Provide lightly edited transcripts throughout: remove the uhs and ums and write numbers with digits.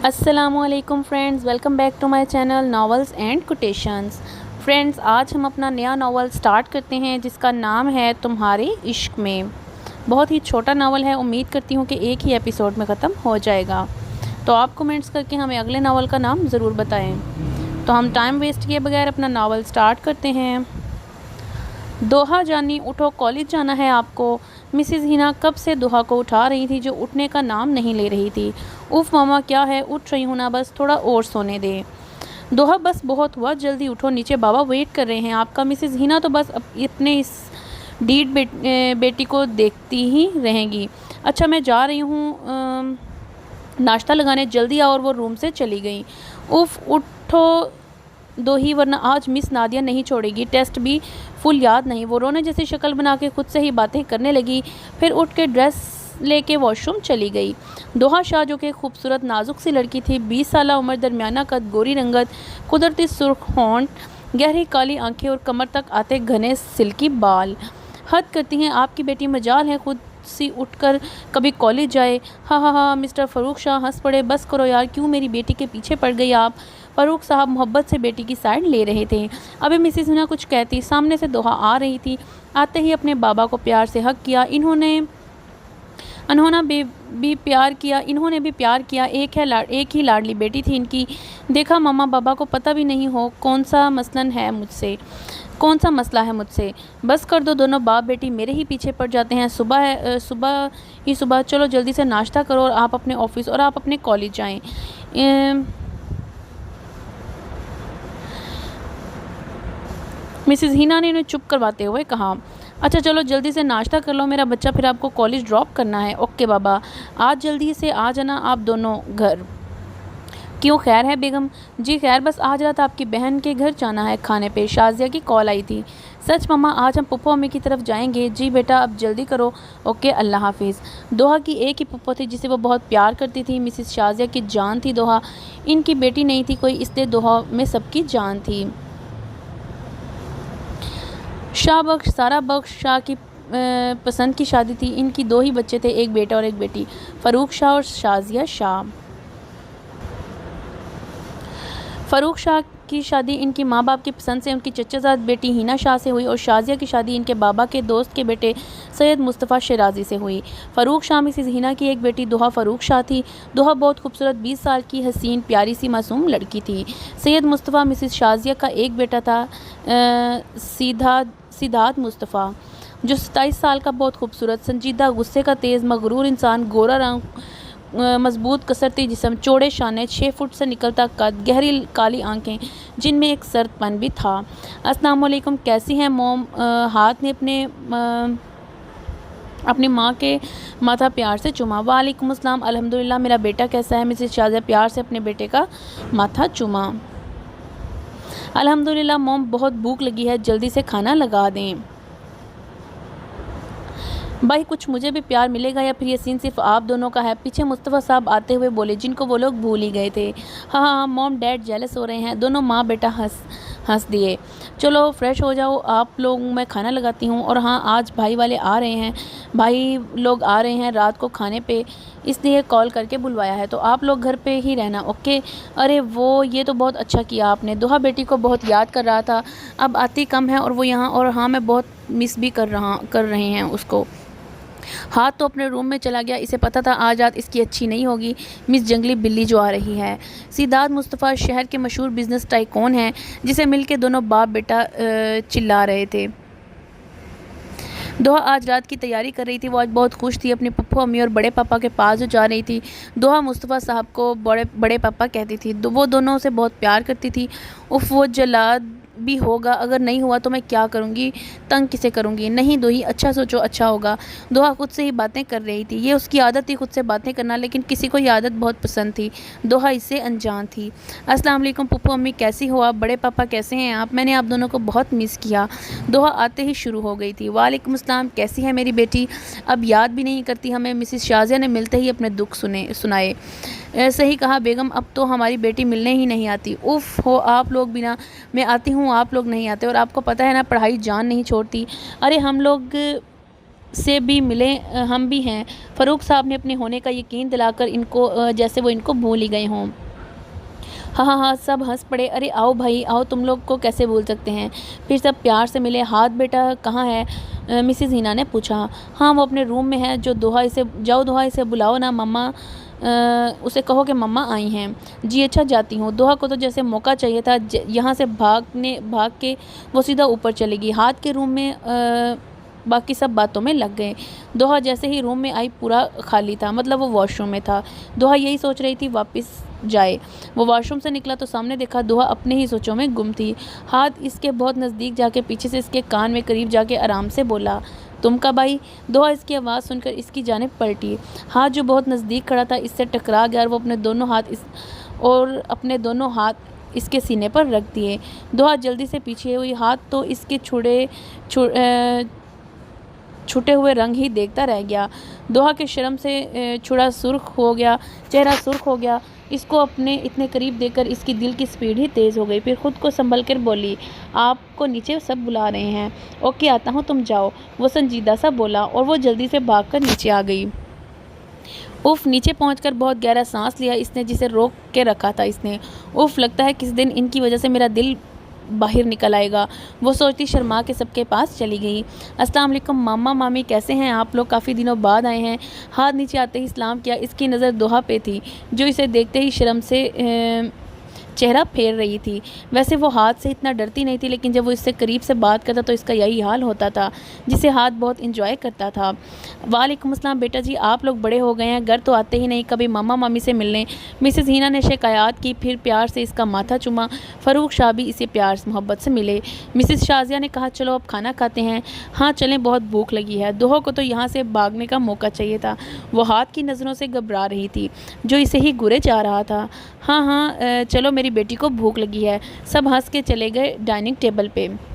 अस्सलामुअलैकुम friends, welcome back to my channel novels and quotations. Friends, आज हम अपना नया नावल स्टार्ट करते हैं जिसका नाम है तुम्हारे इश्क में। बहुत ही छोटा नावल है, उम्मीद करती हूँ कि एक ही एपिसोड में ख़त्म हो जाएगा। तो आप कमेंट्स करके हमें अगले नावल का नाम ज़रूर बताएं। तो हम टाइम वेस्ट किए बगैर अपना नावल स्टार्ट करते हैं। दोहा जानी उठो, कॉलेज जाना है आपको। मिसेज़ हिना कब से दोहा को उठा रही थी जो उठने का नाम नहीं ले रही थी। उफ़ मामा, क्या है, उठ रही हूँ ना, बस थोड़ा और सोने दे। दोहा, बस बहुत हुआ, जल्दी उठो, नीचे बाबा वेट कर रहे हैं आपका। मिसेज़ हिना तो बस अपने इस बेटी को देखती ही रहेंगी। अच्छा, मैं जा रही हूँ नाश्ता लगाने, जल्दी आओ। और वो रूम से चली गई। उफ़, उठो दो ही, वरना आज मिस नादिया नहीं छोड़ेगी। टेस्ट भी फुल याद नहीं। वो रोने जैसी शक्ल बना के खुद से ही बातें करने लगी। फिर उठ के ड्रेस लेके वॉशरूम चली गई। दोहा शाह, जो कि खूबसूरत नाजुक सी लड़की थी, 20 साल उम्र, दरमियाना कद, गोरी रंगत, कुदरती सुर्ख होंठ, गहरी काली आंखें और कमर तक आते घने सिल्की बाल। हद करती हैं आपकी बेटी, मजाल है खुद सी उठकर कभी कॉलेज जाए। हा हा हा, मिस्टर फ़ारूक शाह हंस पड़े। बस करो यार, क्यों मेरी बेटी के पीछे पड़ गई आप। फ़ारूक साहब मोहब्बत से बेटी की साइड ले रहे थे। अभी मिसेस हिना कुछ कहती, सामने से दोहा आ रही थी। आते ही अपने बाबा को प्यार से हक किया। इन्होंने भी प्यार किया। एक ही लाडली बेटी थी इनकी। देखा मामा, बाबा को पता भी नहीं हो कौन सा मसला है मुझसे। बस कर दो, दोनों बाप बेटी मेरे ही पीछे पड़ जाते हैं। सुबह। चलो जल्दी से नाश्ता करो और आप अपने ऑफिस और आप अपने कॉलेज जाएं। मिसेस हिना ने उन्हें चुप करवाते हुए कहा। अच्छा चलो जल्दी से नाश्ता कर लो मेरा बच्चा, फिर आपको कॉलेज ड्रॉप करना है। ओके बाबा, आज जल्दी से आ जाना आप दोनों घर। क्यों, खैर है बेगम? जी खैर, बस आज रात आपकी बहन के घर जाना है खाने पे। शाजिया की कॉल आई थी। सच मामा, आज हम पुप्पो अम्मी की तरफ जाएंगे। जी बेटा, अब जल्दी करो। ओके, अल्लाह हाफिज़। दोहा की एक ही पुप्पो थी जिसे वो बहुत प्यार करती थी। मिसिस शाजिया की जान थी दोहा। इनकी बेटी नहीं थी कोई, इसलिए दोहा में सबकी जान थी। शाह बख्श, सारा बख्श शाह की पसंद की शादी थी। इनकी दो ही बच्चे थे, एक बेटा और एक बेटी, फ़ारूक शाह और शाजिया शाह। फ़ारूक शाह की शादी इनकी माँ बाप की पसंद से उनकी चचाजाद बेटी हिना शाह से हुई और शाजिया की शादी इनके बाबा के दोस्त के बेटे सैयद मुस्तफ़ा शराजी से हुई। फ़ारूक शाह मिसिस हिना की एक बेटी दोहा फ़ारूक शाह थी। दोहा बहुत खूबसूरत 20 साल की हसीन प्यारी सी मासूम लड़की थी। सैयद मुस्तफ़ा मिसिस शाजिया का एक बेटा था, सिद्धार्थ मुस्तफ़ा, जो 27 साल का, बहुत खूबसूरत, संजीदा, गुस्से का तेज़, मगरूर इंसान, गोरा रंग, मजबूत कसरती जिस्म, चौड़े शाने, 6 फुट से निकलता कद, गहरी काली आंखें जिनमें एक सर्दपन भी था। अस्सलाम वालेकुम, कैसी हैं मोम? हाथ ने अपनी माँ के माथा प्यार से चूमा। वालेकुम अस्सलाम, अल्हम्दुलिल्लाह। मेरा बेटा कैसा है? मिसेस शाजिया प्यार से अपने बेटे का माथा चूमा। अल्हम्दुलिल्लाह मोम, बहुत भूख लगी है, जल्दी से खाना लगा दें। भाई, कुछ मुझे भी प्यार मिलेगा या फिर ये सीन सिर्फ आप दोनों का है? पीछे मुस्तफ़ा साहब आते हुए बोले, जिनको वो लोग भूल ही गए थे। हाँ हाँ, मॉम डैड जेलस हो रहे हैं। दोनों माँ बेटा हंस दिए। चलो फ्रेश हो जाओ आप लोग, मैं खाना लगाती हूँ। और हाँ, आज भाई वाले आ रहे हैं, भाई लोग आ रहे हैं रात को खाने पे, इसलिए कॉल करके बुलवाया है, तो आप लोग घर पे ही रहना। ओके। अरे वो, ये तो बहुत अच्छा किया आपने। दोहा बेटी को बहुत याद कर रहा था, अब आती कम है और वो यहाँ, और हाँ मैं बहुत मिस भी कर रहे हैं उसको। हाथ तो अपने रूम में चला गया, इसे पता था आज रात इसकी अच्छी नहीं होगी। मिस जंगली बिल्ली जो आ रही है। सिद्धार्थ मुस्तफ़ा शहर के मशहूर बिजनेस टाइकून हैं, जिसे मिलके दोनों बाप बेटा चिल्ला रहे थे। दोहा आज रात की तैयारी कर रही थी। वो आज बहुत खुश थी। अपने पप्पू अम्मी और बड़े पापा के पास जो जा रही थी। दोहा मुस्तफ़ा साहब को बड़े पापा कहती थी। वो दोनों से बहुत प्यार करती थी। उफ, वो जलाद भी होगा, अगर नहीं हुआ तो मैं क्या करूँगी, तंग किसे करूँगी। नहीं दोही, अच्छा सोचो, अच्छा होगा। दोहा खुद से ही बातें कर रही थी। ये उसकी आदत थी खुद से बातें करना, लेकिन किसी को ये आदत बहुत पसंद थी। दोहा इससे अनजान थी। अस्सलाम वालेकुम पप्पू अम्मी, कैसी हो आप? बड़े पापा कैसे हैं आप? मैंने आप दोनों को बहुत मिस किया। दोहा आते ही शुरू हो गई थी। वालेकुम अस्सलाम, कैसी है मेरी बेटी? अब याद भी नहीं करती हमें? मिसिस शाजिया ने मिलते ही अपने दुख सुनाए। सही कहा बेगम, अब तो हमारी बेटी मिलने ही नहीं आती। उफ़ हो, आप लोग बिना मैं आती हूँ, आप लोग नहीं आते। और आपको पता है ना, पढ़ाई जान नहीं छोड़ती। अरे हम लोग से भी मिले हम भी हैं। फ़ारूक साहब ने अपने होने का यकीन दिलाकर इनको जैसे वो इनको भूल ही गए हों। हाँ हाँ हाँ, सब हंस पड़े। अरे आओ भाई आओ, तुम लोग को कैसे भूल सकते हैं। फिर सब प्यार से मिले। हाथ बेटा कहाँ है, मिसिज़ हिना ने पूछा। हाँ वो अपने रूम में है, जो दोहा इसे जाओ, दोहा इसे बुलाओ ना मम्मा, उसे कहो कि मम्मा आई हैं। जी अच्छा, जाती हूँ। दोहा को तो जैसे मौका चाहिए था, यहाँ से भाग के वो सीधा ऊपर चली गई। हाथ के रूम में बाकी सब बातों में लग गए। दोहा जैसे ही रूम में आई पूरा खाली था, मतलब वो वॉशरूम में था। दोहा यही सोच रही थी वापस जाए। वो वॉशरूम से निकला तो सामने देखा दोहा अपने ही सोचों में गुम थी। हाथ इसके बहुत नज़दीक जाके पीछे से इसके कान में करीब जाके आराम से बोला, तुम कब आई। दोहा इसकी आवाज़ सुनकर इसकी जानिब पलटी। हाथ जो बहुत नज़दीक खड़ा था इससे टकरा गया और वो अपने दोनों हाथ इसके सीने पर रख दिए। दोहा जल्दी से पीछे हुई। हाथ तो इसके छूटे हुए रंग ही देखता रह गया। दोहा के शर्म से चेहरा सुर्ख हो गया। इसको अपने इतने करीब देखकर इसकी दिल की स्पीड ही तेज़ हो गई। फिर खुद को संभल कर बोली, आपको नीचे सब बुला रहे हैं। ओके आता हूँ, तुम जाओ, वो संजीदा सा बोला और वो जल्दी से भागकर नीचे आ गई। उफ़, नीचे पहुंचकर बहुत गहरा सांस लिया इसने, जिसे रोक के रखा था इसने। उफ़, लगता है किस दिन इनकी वजह से मेरा दिल बाहर निकल आएगा, वो सोचती शर्मा के सबके पास चली गई। अस्सलाम वालेकुम मामा मामी, कैसे हैं आप लोग, काफ़ी दिनों बाद आए हैं। हाथ नीचे आते ही सलाम किया। इसकी नज़र दोहा पे थी, जो इसे देखते ही शर्म से चेहरा फेर रही थी। वैसे वो हाथ से इतना डरती नहीं थी, लेकिन जब वो इससे करीब से बात करता तो इसका यही हाल होता था, जिसे हाथ बहुत इंजॉय करता था। वालेकुम अस्सलाम बेटा जी, आप लोग बड़े हो गए हैं, घर तो आते ही नहीं, कभी मामा मामी से मिलने। मिसेज़ हिना ने शिकायत की, फिर प्यार से इसका माथा चुमा। फ़ारूक शाह भी इसे प्यार से मोहब्बत से मिले। मिसेज़ शाजिया ने कहा, चलो अब खाना खाते हैं। हाँ चलें, बहुत भूख लगी है। दोहा को तो यहाँ से भागने का मौका चाहिए था। वो हाथ की नज़रों से घबरा रही थी, जो इसे ही घूरे जा रहा था। हाँ हाँ चलो, मेरी बेटी को भूख लगी है। सब हंस के चले गए डाइनिंग टेबल पे।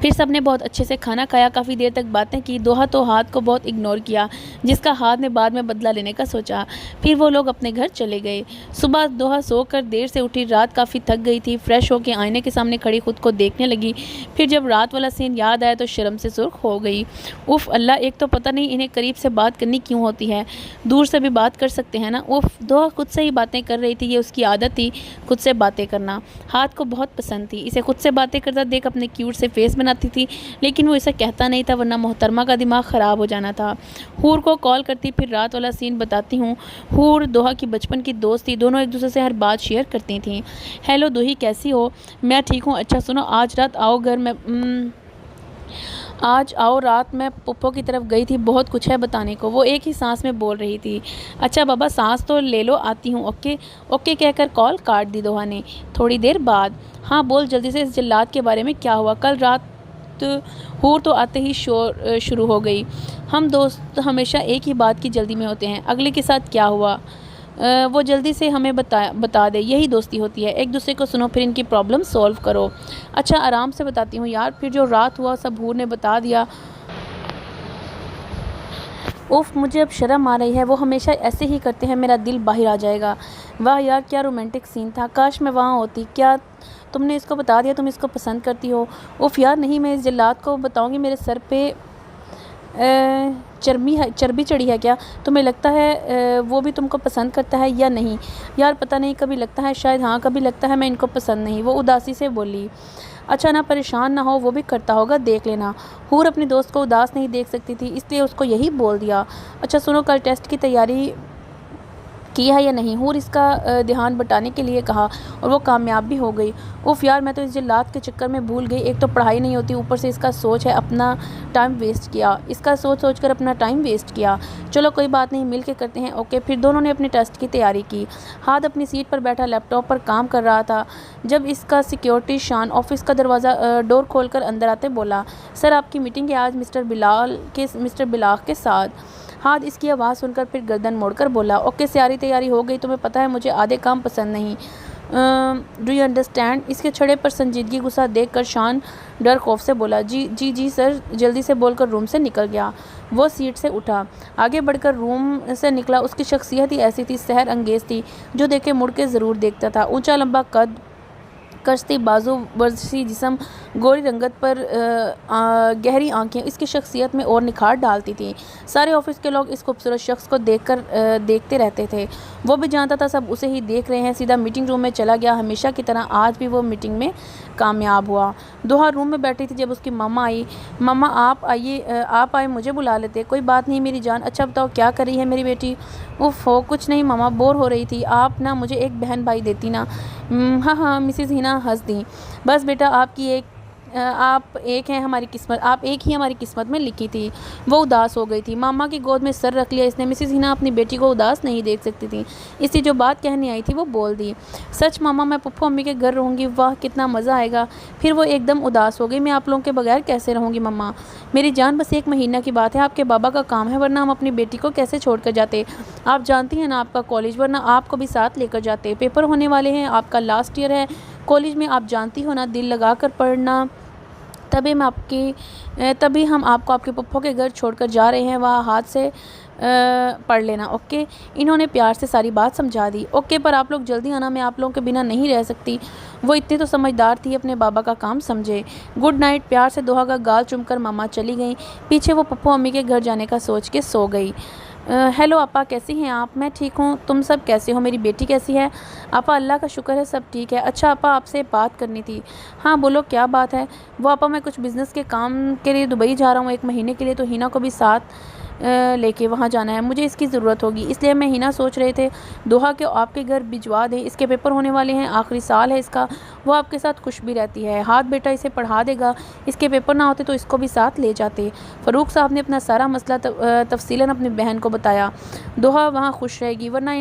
फिर सब ने बहुत अच्छे से खाना खाया, काफ़ी देर तक बातें की। दोहा तो हाथ को बहुत इग्नोर किया, जिसका हाथ ने बाद में बदला लेने का सोचा। फिर वो लोग अपने घर चले गए। सुबह दोहा सोकर देर से उठी, रात काफ़ी थक गई थी। फ्रेश होकर आईने के सामने खड़ी खुद को देखने लगी। फिर जब रात वाला सीन याद आया तो शर्म से सुर्ख हो गई। उफ़ अल्लाह, एक तो पता नहीं इन्हें करीब से बात करनी क्यों होती है, दूर से भी बात कर सकते हैं ना। उफ़, दोहा खुद से ही बातें कर रही थी, ये उसकी आदत थी खुद से बातें करना। हाथ को बहुत पसंद थी, इसे खुद से बातें करता देख अपने क्यूट से फेस बनाती थी, लेकिन वो इसे कहता नहीं था, वरना मोहतरमा का दिमाग ख़राब हो जाना था। हूर को कॉल करती, फिर रात वाला सीन बताती हूँ। हूर दोहा की बचपन की दोस्त थी, दोनों एक दूसरे से हर बात शेयर करती थीं। हेलो दोही, कैसी हो। मैं ठीक हूँ। अच्छा सुनो, आज रात आओ घर में। आज आओ, रात मैं पुप्पो की तरफ गई थी, बहुत कुछ है बताने को, वो एक ही सांस में बोल रही थी। अच्छा बाबा, सांस तो ले लो, आती हूँ। ओके ओके कहकर कॉल काट दी दोहा ने। थोड़ी देर बाद, हाँ बोल जल्दी से, इस जल्लाद के बारे में क्या हुआ। कल रात हूर तो आते ही शोर शुरू हो गई। हम दोस्त हमेशा एक ही बात की जल्दी में होते हैं, अगले के साथ क्या हुआ वो जल्दी से हमें बता दे, यही दोस्ती होती है। एक दूसरे को सुनो, फिर इनकी प्रॉब्लम सॉल्व करो। अच्छा आराम से बताती हूँ यार। फिर जो रात हुआ सब हूर ने बता दिया। उफ़, मुझे अब शर्म आ रही है, वो हमेशा ऐसे ही करते हैं, मेरा दिल बाहर आ जाएगा। वाह यार, क्या रोमांटिक सीन था, काश मैं वहाँ होती। क्या तुमने इसको बता दिया तुम इसको पसंद करती हो। उफ़ यार नहीं, मैं इस जल्लाद को बताऊँगी, मेरे सर पे चर्बी चढ़ी है क्या। तुम्हें लगता है वो भी तुमको पसंद करता है या नहीं। यार पता नहीं, कभी लगता है शायद हाँ, कभी लगता है मैं इनको पसंद नहीं, वो उदासी से बोली। अच्छा ना, परेशान ना हो, वो भी करता होगा, देख लेना। हूर अपने दोस्त को उदास नहीं देख सकती थी, इसलिए उसको यही बोल दिया। अच्छा सुनो, कल टेस्ट की तैयारी किया है या नहीं। हूर इसका ध्यान बटाने के लिए कहा और वो कामयाब भी हो गई। उफ़ यार, मैं तो इस जल्लाद के चक्कर में भूल गई, एक तो पढ़ाई नहीं होती, ऊपर से इसका सोच अपना टाइम वेस्ट किया। चलो कोई बात नहीं, मिल के करते हैं। ओके। फिर दोनों ने अपने टेस्ट की तैयारी की। हाथ अपनी सीट पर बैठा लैपटॉप पर काम कर रहा था, जब इसका सिक्योरिटी शान ऑफिस का दरवाज़ा डोर खोलकर अंदर आते बोला, सर आपकी मीटिंग है आज मिस्टर बिलाल के साथ। हाथ इसकी आवाज़ सुनकर फिर गर्दन मोड़कर बोला, ओके सारी तैयारी हो गई, तुम्हें पता है मुझे आधे काम पसंद नहीं। Do you understand. इसके छड़े पर संजीदगी गुस्सा देखकर शान डर खौफ से बोला, जी सर, जल्दी से बोलकर रूम से निकल गया। वो सीट से उठा, आगे बढ़कर रूम से निकला। उसकी शख्सियत ही ऐसी थी, सहर अंगेज़ थी, जो देखे मुड़ के ज़रूर देखता था। ऊंचा लंबा कद, कश्ती बाजू वर्जी जिस्म, गोरी रंगत पर गहरी आंखें इसकी शख्सियत में और निखार डालती थी। सारे ऑफिस के लोग इस खूबसूरत शख्स को देखते रहते थे। वो भी जानता था सब उसे ही देख रहे हैं। सीधा मीटिंग रूम में चला गया। हमेशा की तरह आज भी वो मीटिंग में कामयाब हुआ। दोहा रूम में बैठी थी जब उसकी मामा आई। मामा आप आए, मुझे बुला लेते। कोई बात नहीं मेरी जान। अच्छा बताओ क्या कर रही है मेरी बेटी? उफ हो कुछ नहीं मामा, बोर हो रही थी। आप ना मुझे एक बहन भाई देती ना। हाँ हाँ, मिसेज़ हिना हंस दी। बस बेटा आप एक ही हमारी किस्मत में लिखी थी। वो उदास हो गई थी। मामा की गोद में सर रख लिया इसने। मिसेज़ हिना अपनी बेटी को उदास नहीं देख सकती थी, इसलिए जो बात कहने आई थी वो बोल दी। सच मामा, मैं पप्पू अम्मी के घर रहूँगी। वाह कितना मज़ा आएगा। फिर वो एकदम उदास हो गई। मैं आप लोगों के बगैर कैसे रहूँगी मम्मा? मेरी जान बस 1 महीना की बात है। आपके बाबा का काम है, वरना हम अपनी बेटी को कैसे छोड़ कर जाते? आप जानती हैं ना आपका कॉलेज, वरना आपको भी साथ लेकर जाते। पेपर होने वाले हैं, आपका लास्ट ईयर है कॉलेज में, आप जानती हो ना, दिल लगा कर पढ़ना। तभी हम आपको आपके पप्पो के घर छोड़कर जा रहे हैं। वहाँ हाथ से पढ़ लेना, ओके? इन्होंने प्यार से सारी बात समझा दी। ओके, पर आप लोग जल्दी आना, मैं आप लोगों के बिना नहीं रह सकती। वो इतनी तो समझदार थी, अपने बाबा का काम समझे। गुड नाइट प्यार से दोहा का गाल चूमकर मामा चली गई। पीछे वो पप्पू अम्मी के घर जाने का सोच के सो गई। हेलो आपा, कैसी हैं आप? मैं ठीक हूँ, तुम सब कैसे हो? मेरी बेटी कैसी है? आपा अल्लाह का शुक्र है सब ठीक है। अच्छा आपा, आपसे बात करनी थी। हाँ बोलो क्या बात है? वो आपा मैं कुछ बिज़नेस के काम के लिए दुबई जा रहा हूँ 1 महीने के लिए, तो हिना को भी साथ लेके वहाँ जाना है। मुझे इसकी ज़रूरत होगी, इसलिए मैं हिना सोच रहे थे दोहा के आपके घर भिजवा दें। इसके पेपर होने वाले हैं, आखिरी साल है इसका। वो आपके साथ खुश भी रहती है। हाथ बेटा इसे पढ़ा देगा। इसके पेपर ना होते तो इसको भी साथ ले जाते। फ़रूक साहब ने अपना सारा मसला तफसीलन अपनी बहन को बताया। दोहा वहाँ खुश रहेगी, वरना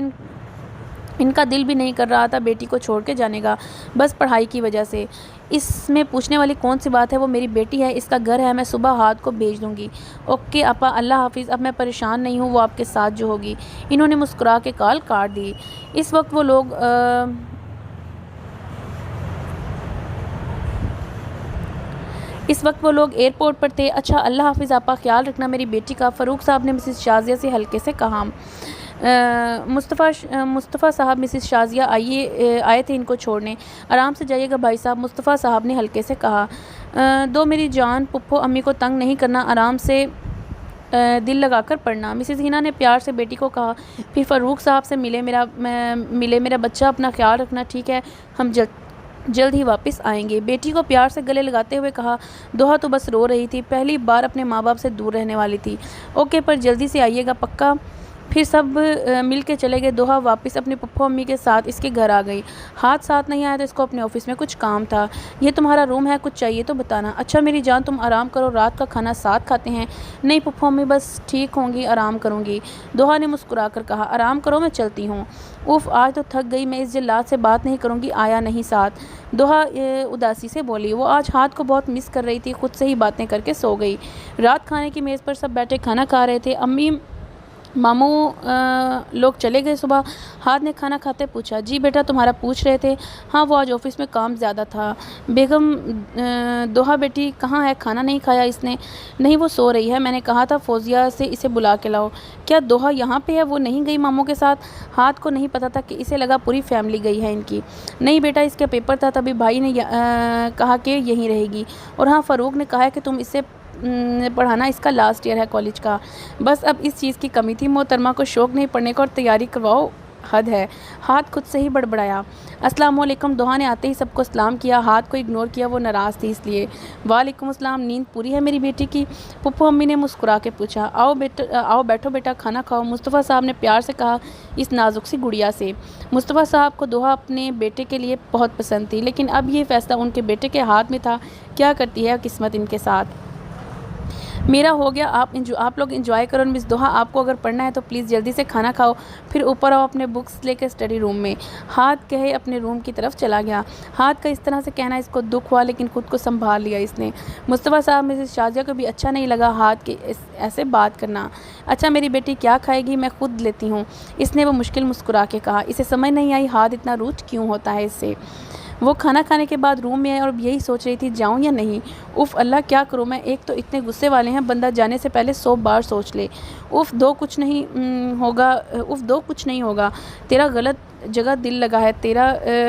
इनका दिल भी नहीं कर रहा था बेटी को छोड़ के जाने का, बस पढ़ाई की वजह से। इसमें पूछने वाली कौन सी बात है? वो मेरी बेटी है, इसका घर है, मैं सुबह हाथ को भेज दूँगी। ओके आपा, अल्लाह हाफिज़। अब मैं परेशान नहीं हूँ, वो आपके साथ जो होगी। इन्होंने मुस्कुरा के कॉल काट दी। इस वक्त वो लोग एयरपोर्ट पर थे। अच्छा अल्लाह हाफिज़ आपा, ख्याल रखना मेरी बेटी का, फ़रूक साहब ने मिसेस शाज़िया से हल्के से कहा। मुस्तफ़ा साहब मिसेस शाज़िया आए थे इनको छोड़ने। आराम से जाइएगा भाई साहब, मुस्तफ़ा साहब ने हल्के से कहा। दो मेरी जान, पप्पू अम्मी को तंग नहीं करना, आराम से दिल लगाकर पढ़ना, मिसेस हिना ने प्यार से बेटी को कहा। फिर फ़रूक साहब से मिले मेरा बच्चा, अपना ख्याल रखना, ठीक है? हम जल्द ही वापस आएंगे। बेटी को प्यार से गले लगाते हुए कहा। दोहा तो बस रो रही थी, पहली बार अपने माँ बाप से दूर रहने वाली थी। ओके, पर जल्दी से आइएगा पक्का? फिर सब मिल के चले गए। दोहा वापस अपने पप्पू अम्मी के साथ इसके घर आ गई। हाथ साथ नहीं आया तो इसको अपने ऑफिस में कुछ काम था। ये तुम्हारा रूम है, कुछ चाहिए तो बताना। अच्छा मेरी जान, तुम आराम करो, रात का खाना साथ खाते हैं। नहीं पप्पू अम्मी, बस ठीक होंगी, आराम करूँगी। दोहा ने मुस्कुरा कर कहा। आराम करो, मैं चलती हूँ। उफ़, आज तो थक गई, मैं इस जल्लाद से बात नहीं करूँगी, आया नहीं साथ। दोहा उदासी से बोली। वो आज हाथ को बहुत मिस कर रही थी, खुद से ही बातें करके सो गई। रात खाने की मेज़ पर सब बैठे खाना खा रहे थे। अम्मी मामू लोग चले गए सुबह। हाथ ने खाना खाते पूछा। जी बेटा, तुम्हारा पूछ रहे थे? हाँ, वो आज ऑफिस में काम ज़्यादा था। बेगम दोहा बेटी कहाँ है? खाना नहीं खाया इसने? नहीं, वो सो रही है, मैंने कहा था फौजिया से इसे बुला के लाओ। क्या दोहा यहाँ पे है? वो नहीं गई मामू के साथ? हाथ को नहीं पता था कि इसे लगा पूरी फैमिली गई है इनकी। नहीं बेटा, इसका पेपर था, तभी भाई ने कहा कि यहीं रहेगी। और हाँ, फ़रूक ने कहा है कि तुम इससे पढ़ाना, इसका लास्ट ईयर है कॉलेज का। बस अब इस चीज़ की कमी थी, मोहतरमा को शौक़ नहीं पढ़ने का, और तैयारी करवाओ, हद है। हाथ खुद से ही बड़बड़ाया। अस्सलाम वालेकुम। दोहा ने आते ही सबको सलाम किया। हाथ को इग्नोर किया, वो नाराज़ थी इसलिए। वालेकुम अस्सलाम। नींद पूरी है मेरी बेटी की? पप्पू अम्मी ने मुस्कुरा के पूछा। आओ बैठो बेटा, खाना खाओ, मुस्तफ़ा साहब ने प्यार से कहा इस नाजुक सी गुड़िया से। मुस्तफ़ा साहब को दोहा अपने बेटे के लिए बहुत पसंद थी, लेकिन अब ये फ़ैसला उनके बेटे के हाथ में था। क्या करती है किस्मत इनके साथ। मेरा हो गया, आप लोग एंजॉय करो। मिस दोहा, आपको अगर पढ़ना है तो प्लीज़ जल्दी से खाना खाओ, फिर ऊपर आओ अपने बुक्स लेकर स्टडी रूम में। हाथ कहे अपने रूम की तरफ चला गया। हाथ का इस तरह से कहना इसको दुख हुआ, लेकिन खुद को संभाल लिया इसने। मुस्तफ़ा साहब मिसेस शाज़िया को भी अच्छा नहीं लगा हाथ के ऐसे बात करना। अच्छा मेरी बेटी क्या खाएगी? मैं खुद लेती हूँ, इसने वो मुश्किल मुस्कुरा के कहा। इसे समझ नहीं आई हाथ इतना रूठ क्यों होता है इससे। वो खाना खाने के बाद रूम में आई और अब यही सोच रही थी जाऊँ या नहीं। उफ़ अल्लाह क्या करूँ मैं, एक तो इतने गुस्से वाले हैं, बंदा जाने से पहले 100 बार सोच ले। उफ़ दो कुछ नहीं होगा, उफ़ दो कुछ नहीं होगा, तेरा गलत जगह दिल लगा है,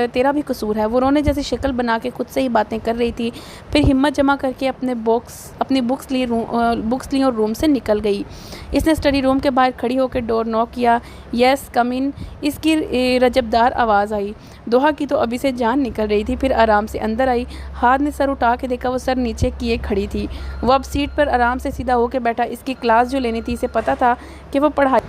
तेरा भी कसूर है। वो रोने जैसी शक्ल बना के खुद से ही बातें कर रही थी। फिर हिम्मत जमा करके अपनी बुक्स ली और रूम से निकल गई। इसने स्टडी रूम के बाहर खड़ी होकर डोर नॉक किया। यस कम इन, इसकी रजबदार आवाज़ आई। दोहा की तो अभी से जान निकल रही थी, फिर आराम से अंदर आई। हाथ ने सर उठा के देखा, वो सर नीचे किए खड़ी थी। वो अब सीट पर आराम से सीधा होकर बैठा। इसकी क्लास जो लेनी थी, इसे पता था कि वो पढ़ाई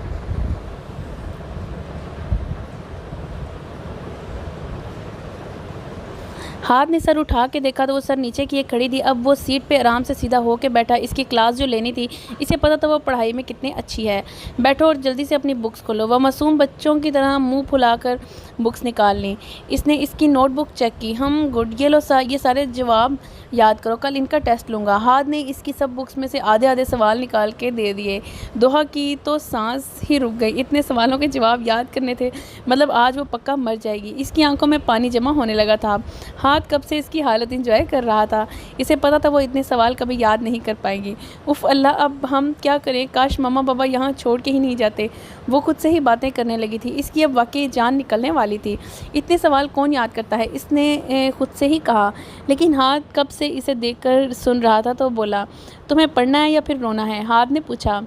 हाथ ने सर उठा के देखा तो वो सर नीचे किए खड़ी थी। अब वो सीट पे आराम से सीधा होके बैठा। इसकी क्लास जो लेनी थी, इसे पता था वो पढ़ाई में कितनी अच्छी है। बैठो और जल्दी से अपनी बुक्स खोलो। वह मासूम बच्चों की तरह मुंह फुलाकर बुक्स निकाल ली। इसने इसकी नोटबुक चेक की। हम गुड, ये लो ये सारे जवाब याद करो, कल इनका टेस्ट लूँगा। हाथ ने इसकी सब बुक्स में से आधे आधे सवाल निकाल के दे दिए। दोहा की तो सांस ही रुक गई, इतने सवालों के जवाब याद करने थे, मतलब आज वो पक्का मर जाएगी। इसकी आंखों में पानी जमा होने लगा था। हाथ कब से इसकी हालत एंजॉय कर रहा था। इसे पता था वो इतने सवाल कभी याद नहीं कर पाएंगी। उफ़ अल्लाह अब हम क्या करें, काश मम्मा पापा यहाँ छोड़ के ही नहीं जाते। वो खुद से ही बातें करने लगी थी। इसकी अब वाकई जान निकलने वाली थी। इतने सवाल कौन याद करता है, इसने खुद से ही कहा। लेकिन हाथ कब से इसे देखकर सुन रहा था तो बोला, तुम्हें पढ़ना है या फिर रोना है? हाथ ने पूछा।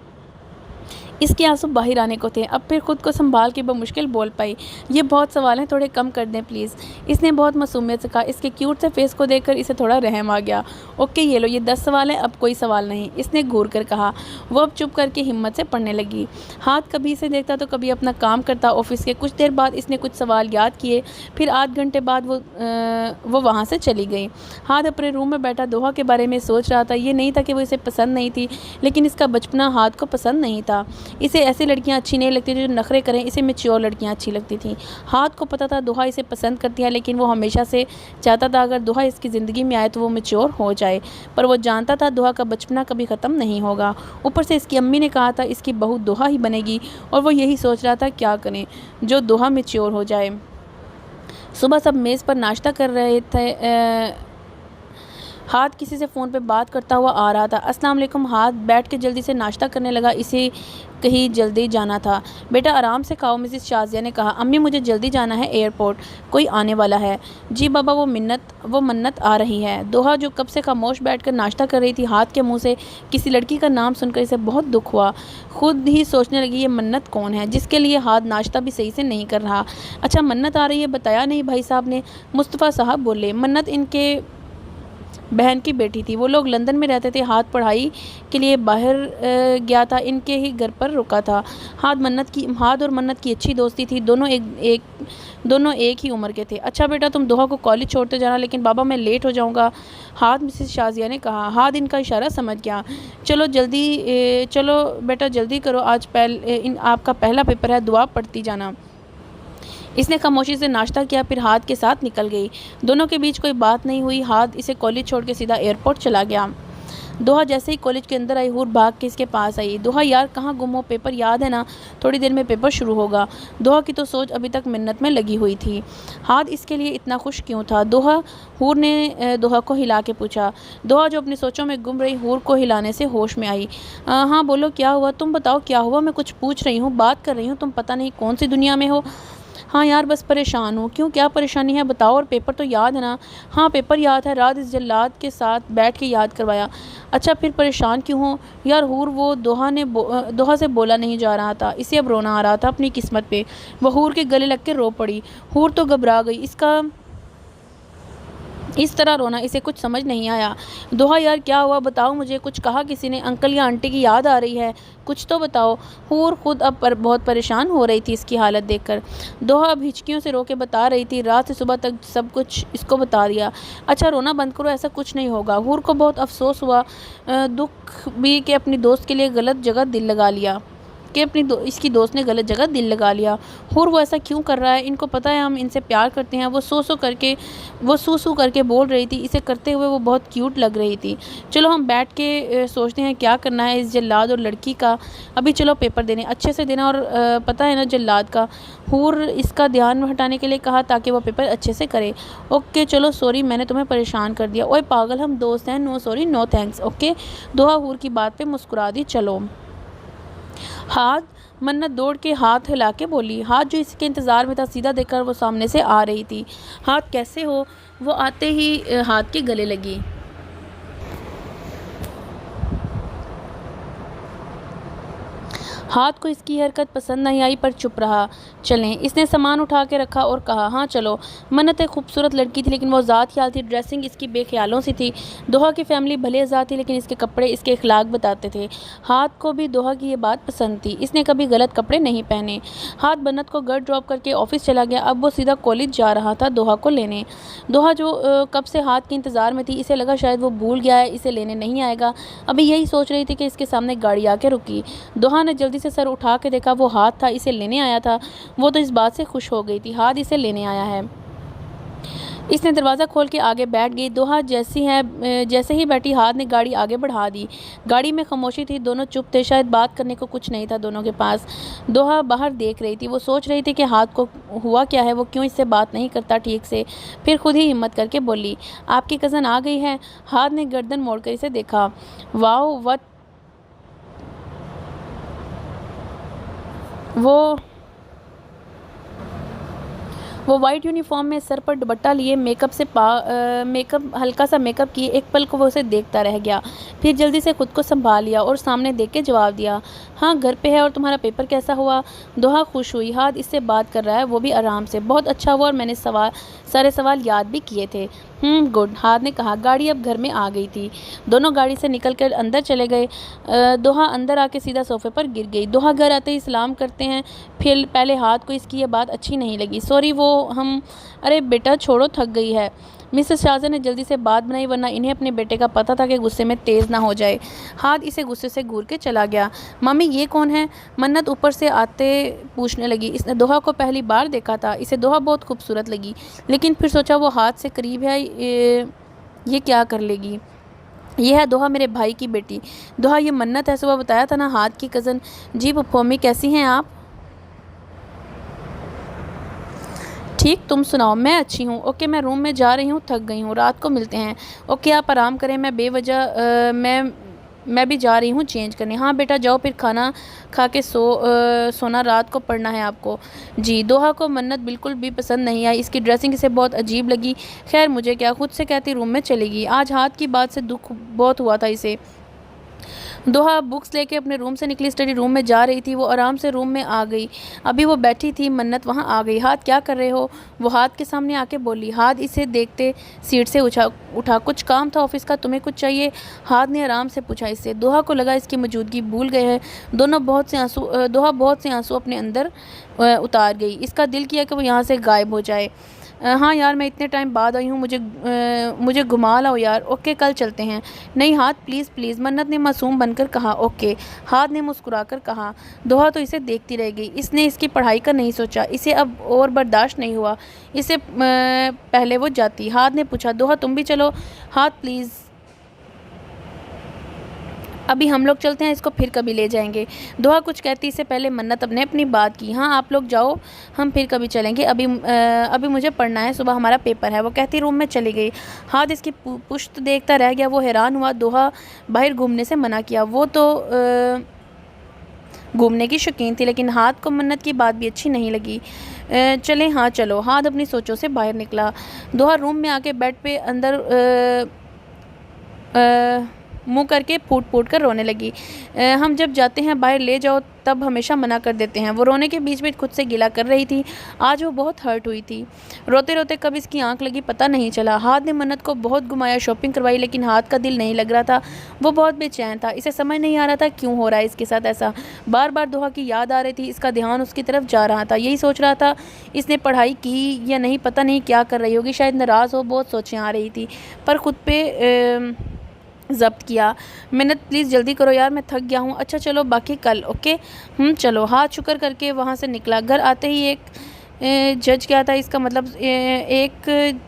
इसके आंसू बाहर आने को थे। अब फिर खुद को संभाल के बमुश्किल बोल पाई, ये बहुत सवाल हैं, थोड़े कम कर दें प्लीज़। इसने बहुत मासूमियत से कहा। इसके क्यूट से फेस को देखकर इसे थोड़ा रहम आ गया। ओके ये लो, ये 10 सवाल हैं, अब कोई सवाल नहीं, इसने घूर कर कहा। वो अब चुप करके हिम्मत से पढ़ने लगी। हाथ कभी इसे देखता तो कभी अपना काम करता। ऑफिस के कुछ देर बाद इसने कुछ सवाल याद किए। फिर आध घंटे बाद वो वहाँ से चली गई। हाथ अपने रूम में बैठा दोहा के बारे में सोच रहा था। ये नहीं था कि वो इसे पसंद नहीं थी, लेकिन इसका बचपना हाथ को पसंद नहीं था। इसे ऐसी लड़कियां अच्छी नहीं लगती थी जो नखरे करें, इसे मैच्योर लड़कियां अच्छी लगती थी। हाथ को पता था दोहा इसे पसंद करती है, लेकिन वो हमेशा से चाहता था अगर दोहा इसकी ज़िंदगी में आए तो वो मैच्योर हो जाए। पर वो जानता था दोहा का बचपना कभी ख़त्म नहीं होगा। ऊपर से इसकी अम्मी ने कहा था इसकी बहू दोहा ही बनेगी, और वो यही सोच रहा था क्या करें जो दोहा मैच्योर हो जाए। सुबह सब मेज़ पर नाश्ता कर रहे थे। हाथ किसी से फ़ोन पे बात करता हुआ आ रहा था। अस्सलाम वालेकुम। हाथ बैठ के जल्दी से नाश्ता करने लगा। इसे कहीं जल्दी जाना था। बेटा आराम से खाओ, मिसेस शाजिया ने कहा। अम्मी मुझे जल्दी जाना है एयरपोर्ट, कोई आने वाला है। जी बाबा, वो मन्नत आ रही है। दोहा जो कब से खामोश बैठकर नाश्ता कर रही थी, हाथ के मुंह से किसी लड़की का नाम सुनकर इसे बहुत दुख हुआ। खुद ही सोचने लगी ये मन्नत कौन है जिसके लिए हाथ नाश्ता भी सही से नहीं कर रहा। अच्छा मन्नत आ रही है, बताया नहीं भाई साहब ने? मुस्तफ़ा साहब बोले। मन्नत इनके बहन की बेटी थी। वो लोग लंदन में रहते थे। हाथ पढ़ाई के लिए बाहर गया था, इनके ही घर पर रुका था। हाथ और मन्नत की अच्छी दोस्ती थी। दोनों एक ही उम्र के थे। अच्छा बेटा तुम दोहा को कॉलेज छोड़ते जाना, लेकिन बाबा मैं लेट हो जाऊंगा, हाथ मिसेस शाजिया ने कहा। हाथ इनका इशारा समझ गया। चलो बेटा जल्दी करो, आज आपका पहला पेपर है, दुआ पढ़ती जाना। इसने खामोशी से नाश्ता किया, फिर हाथ के साथ निकल गई। दोनों के बीच कोई बात नहीं हुई। हाथ इसे कॉलेज छोड़ के सीधा एयरपोर्ट चला गया। दोहा जैसे ही कॉलेज के अंदर आई, हूर भाग के इसके पास आई। दोहा यार कहाँ गुम हो, पेपर याद है ना, थोड़ी देर में पेपर शुरू होगा। दोहा की तो सोच अभी तक मिन्नत में लगी हुई थी। हाथ इसके लिए इतना खुश क्यों था? हूर ने दोहा को हिला के पूछा। दोहा जो अपनी सोचों में गुम रही, हूर को हिलाने से होश में आई। हाँ बोलो क्या हुआ, तुम बताओ क्या हुआ? मैं कुछ पूछ रही हूँ, बात कर रही हूँ, तुम पता नहीं कौन सी दुनिया में हो। हाँ यार बस परेशान हूँ। क्यों, क्या परेशानी है बताओ? और पेपर तो याद है ना? हाँ पेपर याद है, रात इस जल्लाद के साथ बैठ के याद करवाया। अच्छा फिर परेशान क्यों हो यार? हूर वो दोहा से बोला नहीं जा रहा था। इसे अब रोना आ रहा था अपनी किस्मत पे। वो हूर के गले लग के रो पड़ी। हूर तो घबरा गई। इस तरह रोना इसे कुछ समझ नहीं आया। दोहा यार क्या हुआ बताओ मुझे, कुछ कहा किसी ने? अंकल या आंटी की याद आ रही है, कुछ तो बताओ। हूर खुद अब बहुत परेशान हो रही थी इसकी हालत देखकर। दोहा अब हिचकियों से रो के बता रही थी, रात से सुबह तक सब कुछ इसको बता दिया। अच्छा रोना बंद करो, ऐसा कुछ नहीं होगा। हूर को बहुत अफसोस हुआ, दुख भी कि अपनी दोस्त के लिए गलत जगह दिल लगा लिया। कि इसकी दोस्त ने गलत जगह दिल लगा लिया। और वो ऐसा क्यों कर रहा है, इनको पता है हम इनसे प्यार करते हैं। वो सू सू करके बोल रही थी, इसे करते हुए वो बहुत क्यूट लग रही थी। चलो हम बैठ के सोचते हैं क्या करना है इस जल्लाद और लड़की का। अभी चलो पेपर देने, अच्छे से देना। और पता है ना जल्लाद का हूर इसका ध्यान हटाने के लिए कहा ताकि वो पेपर अच्छे से करे। ओके चलो सॉरी मैंने तुम्हें परेशान कर दिया। ओए पागल हम दोस्त हैं, no sorry no thanks. Okay दोहा हूर की बात पे मुस्कुरा दी। चलो हाथ मन्नत दौड़ के हाथ हिला के बोली। हाथ जो इसके इंतज़ार में था सीधा देखकर वो सामने से आ रही थी। हाथ कैसे हो, वो आते ही हाथ के गले लगी। हाथ को इसकी हरकत पसंद नहीं आई पर चुप रहा। चलें, इसने सामान उठा के रखा और कहा हाँ चलो। मन्नत एक खूबसूरत लड़की थी लेकिन वो ज़ात ख्याल थी। ड्रेसिंग इसकी बेख्यालों सी थी। दोहा की फैमिली भले ज़ात थी लेकिन इसके कपड़े इसके अखलाक बताते थे। हाथ को भी दोहा की ये बात पसंद थी, इसने कभी गलत कपड़े नहीं पहने। हाथ मन्नत को घर ड्रॉप करके ऑफिस चला गया। अब वो सीधा कॉलेज जा रहा था दोहा को लेने। दोहा जो कब से हाथ के इंतज़ार में थी, इसे लगा शायद वो भूल गया है, इसे लेने नहीं आएगा। अभी यही सोच रही थी कि इसके सामने गाड़ी आके रुकी। दोहा ने जल्दी से सर उठा के देखा, वो हाथ था, इसे लेने आया था। वो तो इस बात से खुश हो गई थी, हाथ इसे लेने आया है। इसने दरवाज़ा खोल के आगे बैठ गई। दोहा जैसे ही बैठी हाथ ने गाड़ी आगे बढ़ा दी। गाड़ी में खामोशी थी, दोनों चुप थे, शायद बात करने को कुछ नहीं था दोनों के पास। दोहा बाहर देख रही थी, वो सोच रही थी कि हाथ को हुआ क्या है, वो क्यों इससे बात नहीं करता ठीक से। फिर खुद ही हिम्मत करके बोली, आपकी कज़न आ गई है। हाथ ने गर्दन मोड़कर इसे देखा। वाओ व्हाट वो वाइट यूनिफॉर्म में सर पर दुपट्टा लिए मेकअप हल्का सा मेकअप किए। एक पल को वो उसे देखता रह गया, फिर जल्दी से खुद को संभाल लिया और सामने देख के जवाब दिया, हाँ घर पे है। और तुम्हारा पेपर कैसा हुआ? दोहा खुश हुई, हाथ इससे बात कर रहा है, वो भी आराम से। बहुत अच्छा हुआ और मैंने सारे सवाल याद भी किए थे। गुड, हाथ ने कहा। गाड़ी अब घर में आ गई थी। दोनों गाड़ी से निकलकर अंदर चले गए। दोहा अंदर आके सीधा सोफे पर गिर गई। दोहा घर आते ही सलाम करते हैं। फिर पहले हाथ को इसकी ये बात अच्छी नहीं लगी। सॉरी अरे बेटा छोड़ो, थक गई है। मिसेस शाहज़ा ने जल्दी से बात बनाई, वरना इन्हें अपने बेटे का पता था कि गुस्से में तेज़ ना हो जाए। हाथ इसे गुस्से से घूर के चला गया। मम्मी ये कौन है? मन्नत ऊपर से आते पूछने लगी। इसने दोहा को पहली बार देखा था। इसे दोहा बहुत खूबसूरत लगी, लेकिन फिर सोचा वो हाथ से करीब है, ये क्या कर लेगी। ये है दोहा, मेरे भाई की बेटी। दोहा ये मन्नत है, सुबह बताया था ना, हाथ की कज़न। जी पप्पू कैसी हैं आप? ठीक, तुम सुनाओ? मैं अच्छी हूँ। ओके मैं रूम में जा रही हूँ, थक गई हूँ, रात को मिलते हैं। ओके आप आराम करें, मैं बेवजह मैं भी जा रही हूँ चेंज करने। हाँ बेटा जाओ, फिर खाना खा के सोना, रात को पढ़ना है आपको। जी। दोहा को मन्नत बिल्कुल भी पसंद नहीं आई, इसकी ड्रेसिंग इसे बहुत अजीब लगी। खैर मुझे क्या, खुद से कहती रूम में चलेगी। आज हाथ की बात से दुख बहुत हुआ था इसे। दोहा बुक्स लेके अपने रूम से निकली, स्टडी रूम में जा रही थी। वो आराम से रूम में आ गई। अभी वो बैठी थी, मन्नत वहाँ आ गई। हाथ क्या कर रहे हो? वो हाथ के सामने आके बोली। हाथ इसे देखते सीट से उठा। कुछ काम था ऑफिस का, तुम्हें कुछ चाहिए? हाथ ने आराम से पूछा इससे। दोहा को लगा इसकी मौजूदगी भूल गए हैं। दोहा बहुत से आंसू अपने अंदर उतार गई। इसका दिल किया कि वो यहाँ से गायब हो जाए। हाँ यार मैं इतने टाइम बाद आई हूँ, मुझे घुमा लाओ यार। ओके कल चलते हैं। नहीं हाथ प्लीज़ प्लीज़, मन्नत ने मासूम बनकर कहा। ओके, हाथ ने मुस्कुराकर कहा। दोहा तो इसे देखती रह गई। इसने इसकी पढ़ाई का नहीं सोचा, इसे अब और बर्दाश्त नहीं हुआ। इसे पहले वो जाती। हाथ ने पूछा, दोहा तुम भी चलो? हाथ प्लीज़, अभी हम लोग चलते हैं, इसको फिर कभी ले जाएंगे। दोहा कुछ कहती इससे पहले मन्नत ने अपनी बात की। हाँ आप लोग जाओ, हम फिर कभी चलेंगे, अभी मुझे पढ़ना है, सुबह हमारा पेपर है। वो कहती रूम में चली गई। हाथ इसकी पुश्त देखता रह गया। वो हैरान हुआ। दोहा बाहर घूमने से मना किया। वो तो घूमने की शौकीन थी, लेकिन हाथ को मन्नत की बात भी अच्छी नहीं लगी। चलें, हाँ चलो। हाथ अपनी सोचों से बाहर निकला। दोहा रूम में आके बेड पे अंदर मुँह करके फूट फूट कर रोने लगी। हम जब जाते हैं बाहर ले जाओ तब हमेशा मना कर देते हैं। वो रोने के बीच में खुद से गिला कर रही थी। आज वो बहुत हर्ट हुई थी। रोते रोते कब इसकी आंख लगी पता नहीं चला। हाथ ने मन्नत को बहुत घुमाया, शॉपिंग करवाई, लेकिन हाथ का दिल नहीं लग रहा था। वो बहुत बेचैन था। इसे समझ नहीं आ रहा था क्यों हो रहा है इसके साथ ऐसा। बार बार दोहा की याद आ रही थी। इसका ध्यान उसकी तरफ जा रहा था। यही सोच रहा था इसने पढ़ाई की या नहीं, पता नहीं क्या कर रही होगी, शायद नाराज़ हो। बहुत सोचें आ रही थी, पर खुद पे ज़ब्त किया। मिन्नत प्लीज़ जल्दी करो यार, मैं थक गया हूँ। अच्छा चलो बाकी कल, ओके। चलो। हाथ शुक्र करके वहाँ से निकला। घर आते ही एक जज क्या था इसका मतलब एक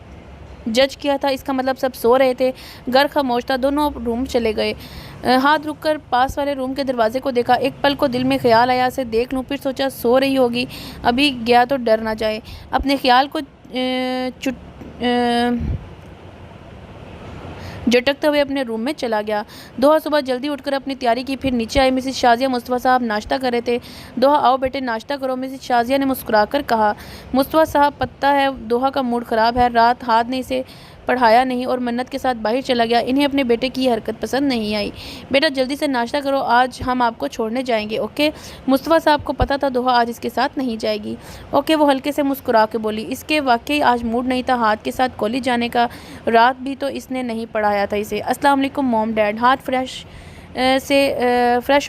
जज किया था, इसका मतलब सब सो रहे थे। घर खामोश था, दोनों रूम चले गए। हाथ रुककर पास वाले रूम के दरवाजे को देखा। एक पल को दिल में ख्याल आया से देख लूँ, फिर सोचा सो रही होगी, अभी गया तो डर ना जाए। अपने ख्याल को झटकते हुए अपने रूम में चला गया। दोहा सुबह जल्दी उठकर अपनी तैयारी की, फिर नीचे आई। मिसेस शाजिया मुस्तफ़ा साहब नाश्ता कर रहे थे। दोहा आओ बेटे नाश्ता करो, मिसेस शाजिया ने मुस्कुराकर कहा। मुस्तफ़ा साहब पता है दोहा का मूड ख़राब है, रात हाथ ने इसे पढ़ाया नहीं और मन्नत के साथ बाहर चला गया। इन्हें अपने बेटे की हरकत पसंद नहीं आई। बेटा जल्दी से नाश्ता करो, आज हम आपको छोड़ने जाएंगे, ओके। मुस्तफ़ा साहब को पता था दोहा आज इसके साथ नहीं जाएगी, ओके। वो हल्के से मुस्कुरा के बोली। इसके वाकई आज मूड नहीं था हाथ के साथ कॉलेज जाने का, रात भी तो इसने नहीं पढ़ाया था इसे। अस्सलाम वालेकुम मॉम डैड। हाथ फ्रेश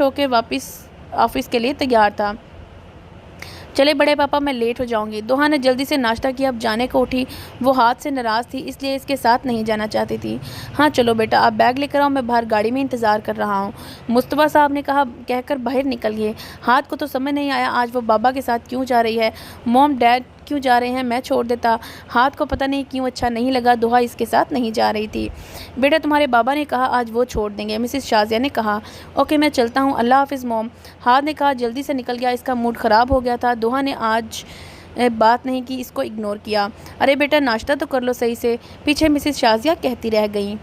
होकर वापस ऑफिस के लिए तैयार था। चले बड़े पापा मैं लेट हो जाऊंगी। दोहा ने जल्दी से नाश्ता किया, अब जाने को उठी। वो हाथ से नाराज़ थी इसलिए इसके साथ नहीं जाना चाहती थी। हाँ चलो बेटा आप बैग लेकर आओ, मैं बाहर गाड़ी में इंतज़ार कर रहा हूँ, मुस्तफ़ा साहब ने कहा कहकर बाहर निकल गए। हाथ को तो समझ नहीं आया आज वो बाबा के साथ क्यों जा रही है। मॉम डैड क्यों जा रहे हैं, मैं छोड़ देता। हाथ को पता नहीं क्यों अच्छा नहीं लगा दोहा इसके साथ नहीं जा रही थी। बेटा तुम्हारे बाबा ने कहा आज वो छोड़ देंगे, मिसेस शाजिया ने कहा। ओके मैं चलता हूँ, अल्लाह हाफिज़ मॉम। हाथ ने कहा जल्दी से निकल गया। इसका मूड ख़राब हो गया था। दोहा ने आज बात नहीं की, इसको इग्नोर किया। अरे बेटा नाश्ता तो कर लो सही से, पीछे मिसेस शाजिया कहती रह गई।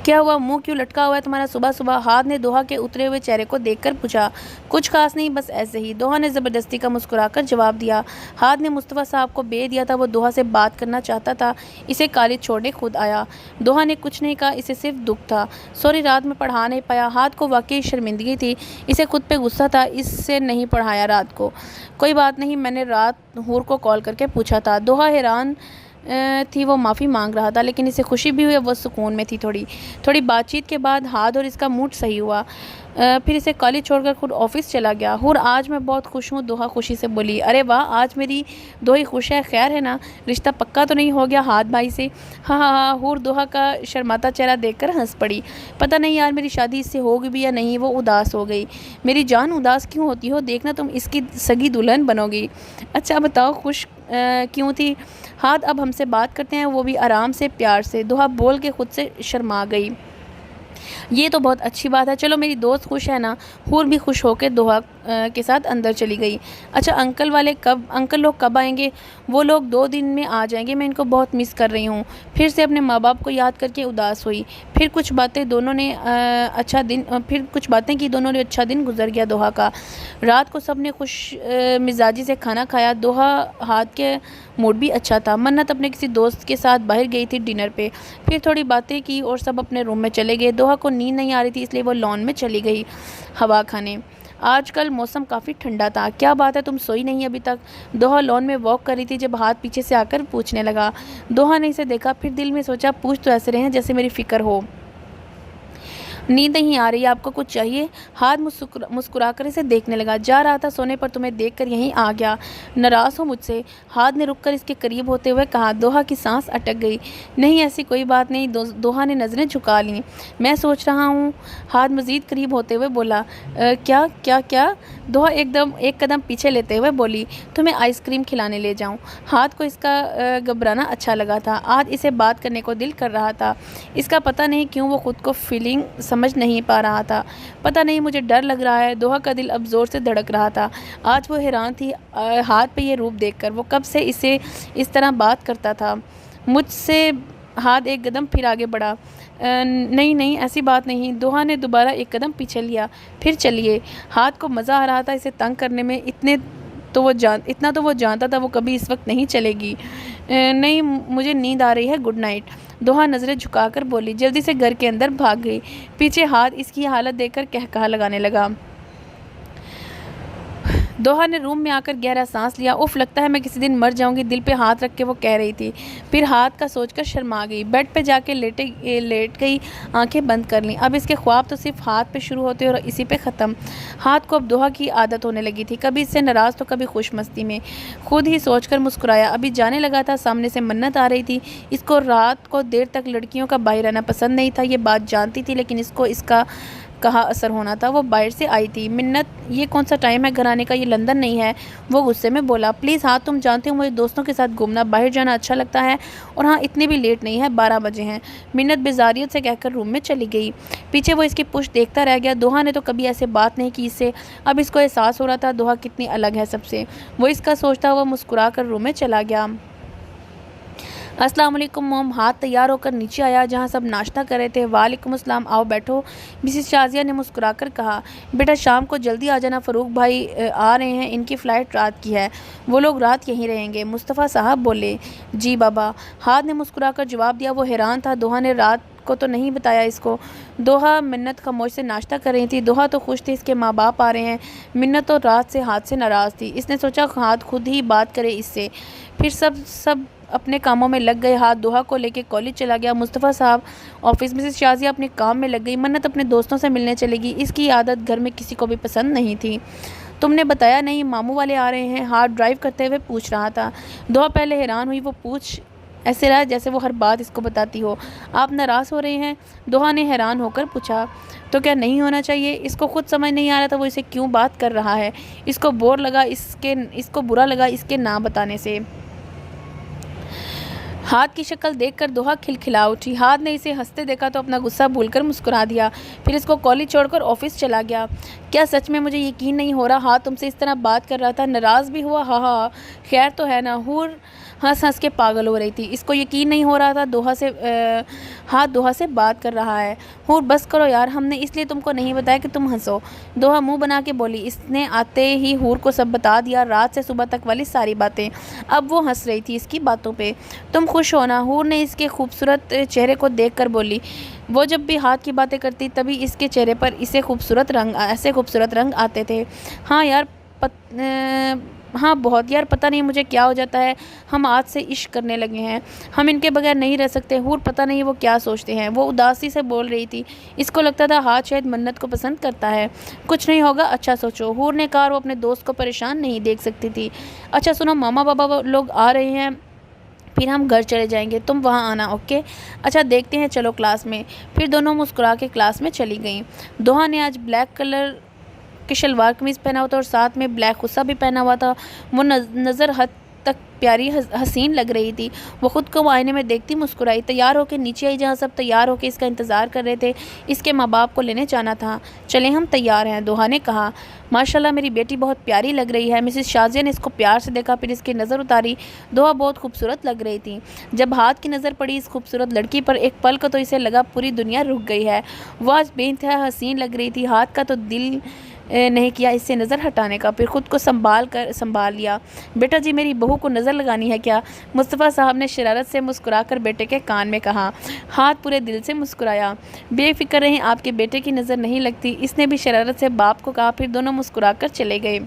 क्या हुआ, मुंह क्यों लटका हुआ है तुम्हारा सुबह सुबह। हाथ ने दोहा के उतरे हुए चेहरे को देखकर पूछा। कुछ खास नहीं बस ऐसे ही, दोहा ने ज़बरदस्ती का मुस्कुराकर जवाब दिया। हाथ ने मुस्तफ़ा साहब को बे दिया था, वो दोहा से बात करना चाहता था, इसे कॉलेज छोड़ने खुद आया। दोहा ने कुछ नहीं कहा, इसे सिर्फ दुख था। सॉरी रात में पढ़ा नहीं पाया। हाथ को वाकई शर्मिंदगी थी, इसे खुद पे गुस्सा था, इससे नहीं पढ़ाया रात को। कोई बात नहीं, मैंने रात हूर को कॉल करके पूछा था। दोहा हैरान थी, वो माफ़ी मांग रहा था लेकिन इसे खुशी भी हुई, वो सुकून में थी। थोड़ी बातचीत के बाद हाथ और इसका मूड सही हुआ। फिर इसे कॉलेज छोड़कर खुद ऑफिस चला गया। हुर आज मैं बहुत खुश हूँ, दोहा खुशी से बोली। अरे वाह आज मेरी दोही खुश है, खैर है ना, रिश्ता पक्का तो नहीं हो गया हाथ भाई से। हाँ हाँ हाँ। हुर दोहा का शर्माता चेहरा देखकर हंस पड़ी। पता नहीं यार मेरी शादी इससे होगी भी या नहीं। वो उदास हो गई। मेरी जान उदास क्यों होती हो, देखना तुम इसकी सगी दुल्हन बनोगी। अच्छा बताओ खुश क्यों थी। हाथ अब हमसे बात करते हैं, वो भी आराम से प्यार से। दोहा बोल के खुद से शर्मा गई। ये तो बहुत अच्छी बात है, चलो मेरी दोस्त खुश है ना। हूर भी खुश होकर दोहा के साथ अंदर चली गई। अच्छा अंकल लोग कब आएंगे। वो लोग 2 दिन में आ जाएंगे, मैं इनको बहुत मिस कर रही हूँ। फिर से अपने माँ बाप को याद करके उदास हुई। फिर कुछ बातें की, दोनों ने अच्छा दिन गुजर गया दोहा का। रात को सब ने खुश मिजाजी से खाना खाया। दोहा हाथ के मूड भी अच्छा था। मन्नत अपने किसी दोस्त के साथ बाहर गई थी डिनर पे। फिर थोड़ी बातें की और सब अपने रूम में चले गए। दोहा को नींद नहीं आ रही थी इसलिए वो लॉन में चली गई हवा खाने। आजकल मौसम काफ़ी ठंडा था। क्या बात है तुम सोई नहीं अभी तक। दोहा लॉन में वॉक कर रही थी जब हाथ पीछे से आकर पूछने लगा। दोहा ने इसे देखा, फिर दिल में सोचा पूछ तो ऐसे रहे हैं जैसे मेरी फ़िक्र हो। नींद नहीं आ रही है, आपको कुछ चाहिए। हाथ मुस्कुराकर इसे देखने लगा। जा रहा था सोने पर तुम्हें देखकर यहीं आ गया। नाराज़ हो मुझसे। हाथ ने रुककर इसके करीब होते हुए कहा। दोहा की सांस अटक गई। नहीं ऐसी कोई बात नहीं। दोहा ने नज़रें झुका लीं। मैं सोच रहा हूँ। हाथ मज़ीद करीब होते हुए बोला। क्या क्या क्या। दोहा एक कदम पीछे लेते हुए बोली। तुम्हें आइसक्रीम खिलाने ले जाऊँ। हाथ को इसका घबराना अच्छा लगा था। आज इसे बात करने को दिल कर रहा था। इसका पता नहीं क्यों वो खुद को फीलिंग समझ नहीं पा रहा था। पता नहीं मुझे डर लग रहा है। दोहा का दिल अब ज़ोर से धड़क रहा था। आज वो हैरान थी हाथ पे ये रूप देखकर। वो कब से इसे इस तरह बात करता था मुझसे। हाथ एक कदम फिर आगे बढ़ा। नहीं ऐसी बात नहीं। दोहा ने दोबारा एक कदम पीछे लिया। फिर चलिए। हाथ को मज़ा आ रहा था इसे तंग करने में। इतना तो वो जानता था वो कभी इस वक्त नहीं चलेगी। नहीं मुझे नींद आ रही है, गुड नाइट। दोहा नज़रें झुकाकर बोली। जल्दी से घर के अंदर भाग गई। पीछे हाथ इसकी हालत देखकर कहकहा लगाने लगा। दोहा ने रूम में आकर गहरा सांस लिया। उफ, लगता है मैं किसी दिन मर जाऊंगी, दिल पे हाथ रख के वो कह रही थी। फिर हाथ का सोचकर शर्मा गई, बेड पे जाके लेट गई, आंखें बंद कर लीं। अब इसके ख्वाब तो सिर्फ हाथ पे शुरू होते और इसी पे ख़त्म। हाथ को अब दोहा की आदत होने लगी थी, कभी इससे नाराज़ तो कभी खुश मस्ती में। खुद ही सोचकर मुस्कुराया। अभी जाने लगा था, सामने से मन्नत आ रही थी। इसको रात को देर तक लड़कियों का बाहर रहना पसंद नहीं था, ये बात जानती थी, लेकिन इसको इसका कहाँ असर होना था। वो बाहर से आई थी। मिन्नत, ये कौन सा टाइम है घर आने का, ये लंदन नहीं है। वो गुस्से में बोला, प्लीज़ हाँ, तुम जानते हो मुझे दोस्तों के साथ घूमना, बाहर जाना अच्छा लगता है। और हाँ, इतनी भी लेट नहीं है, 12 बजे हैं। मिन्नत बेजारियत से कहकर रूम में चली गई। पीछे वो इसकी पुश्त देखता रह गया। दोहा ने तो कभी ऐसे बात नहीं की इससे। अब इसको एहसास हो रहा था दोहा कितनी अलग है सबसे। वो इसका सोचता हुआ मुस्कुरा कर रूम में चला गया। अस्सलाम वालेकुम मोम। हाथ तैयार होकर नीचे आया जहाँ सब नाश्ता कर रहे थे। वालेकुम अस्सलाम, आओ बैठो। मिसिस शाजिया ने मुस्कुराकर कहा, बेटा शाम को जल्दी आ जाना, फ़रूक भाई आ रहे हैं, इनकी फ़्लाइट रात की है, वो लोग रात यहीं रहेंगे। मुस्तफ़ा साहब बोले, जी बाबा। हाथ ने मुस्कुराकर जवाब दिया। वो हैरान था, दोहा ने रात को तो नहीं बताया इसको। दोहा मिन्नत खामोश से नाश्ता कर रही थी। दोहा तो खुश थी, इसके माँ बाप आ रहे हैं। मिन्नत तो रात से हाथ से नाराज़ थी। इसने सोचा हाथ खुद ही बात करे इससे। फिर सब अपने कामों में लग गए। हाथ दोहा को लेके कॉलेज चला गया, मुस्तफ़ा साहब ऑफिस, मिसेस शाजिया अपने काम में लग गई। मन्नत अपने दोस्तों से मिलने चलेगी। इसकी आदत घर में किसी को भी पसंद नहीं थी। तुमने बताया नहीं, मामू वाले आ रहे हैं? हाथ ड्राइव करते हुए पूछ रहा था। दोहा पहले हैरान हुई, वो पूछ ऐसे रहा जैसे वो हर बात इसको बताती हो। आप नाराज़ हो रहे हैं? दोहा ने हैरान होकर पूछा। तो क्या नहीं होना चाहिए? इसको खुद समझ नहीं आ रहा था वो इसे क्यों बात कर रहा है। इसको बुरा लगा इसके ना बताने से। हाथ की शक्ल देखकर दोहा खिलखिला उठी। हाथ ने इसे हंसते देखा तो अपना गुस्सा भूलकर मुस्कुरा दिया। फिर इसको कॉलेज छोड़कर ऑफिस चला गया। क्या सच में मुझे यकीन नहीं हो रहा, हाथ तुमसे इस तरह बात कर रहा था, नाराज़ भी हुआ? हाँ, खैर तो है ना। हूर हंस हंस के पागल हो रही थी। इसको यकीन नहीं हो रहा था हाथ दोहा से बात कर रहा है। हूर बस करो यार, हमने इसलिए तुमको नहीं बताया कि तुम हंसो। दोहा मुंह बना के बोली। इसने आते ही हूर को सब बता दिया, रात से सुबह तक वाली सारी बातें। अब वो हंस रही थी इसकी बातों पे। तुम खुश हो ना? हूर ने इसके खूबसूरत चेहरे को देखकर बोली। वो जब भी हाथ की बातें करती तभी इसके चेहरे पर ऐसे खूबसूरत रंग आते थे। हाँ यार, हाँ बहुत यार, पता नहीं मुझे क्या हो जाता है, हम आज से इश्क करने लगे हैं, हम इनके बगैर नहीं रह सकते। हूर पता नहीं वो क्या सोचते हैं। वो उदासी से बोल रही थी। इसको लगता था हाथ शायद मन्नत को पसंद करता है। कुछ नहीं होगा, अच्छा सोचो। हूर ने कहा। वो अपने दोस्त को परेशान नहीं देख सकती थी। अच्छा सुनो, मामा बाबा लोग आ रहे हैं, फिर हम घर चले जाएंगे, तुम वहाँ आना, ओके? अच्छा देखते हैं, चलो क्लास में। फिर दोनों मुस्कुरा के क्लास में चली गईं। दोहा ने आज ब्लैक कलर की शलवार कमीज़ पहना हुआ था और साथ में ब्लैक खुस्सा भी पहना हुआ था। वो नज़र हद तक प्यारी हसीन लग रही थी। वो ख़ुद को आईने में देखती मुस्कुराई। तैयार होकर नीचे आई जहाँ सब तैयार होकर इसका इंतज़ार कर रहे थे। इसके माँ बाप को लेने जाना था। चलें, हम तैयार हैं, दोहा ने कहा। माशाल्लाह मेरी बेटी बहुत प्यारी लग रही है। मिसेस शाजिया ने इसको प्यार से देखा, फिर इसकी नज़र उतारी। दोहा बहुत खूबसूरत लग रही थी। जब हाथ की नज़र पड़ी इस खूबसूरत लड़की पर एक पल को तो इसे लगा पूरी दुनिया रुक गई है। वो आज बेइंतहा हसीन लग रही थी। हाथ का तो दिल नहीं किया इससे नज़र हटाने का। फिर ख़ुद को संभाल लिया। बेटा जी, मेरी बहू को नज़र लगानी है क्या? मुस्तफ़ा साहब ने शरारत से मुस्कुराकर बेटे के कान में कहा। हाथ पूरे दिल से मुस्कुराया। बेफिक्र रहें, आपके बेटे की नज़र नहीं लगती, इसने भी शरारत से बाप को कहा। फिर दोनों मुस्कुराकर चले गए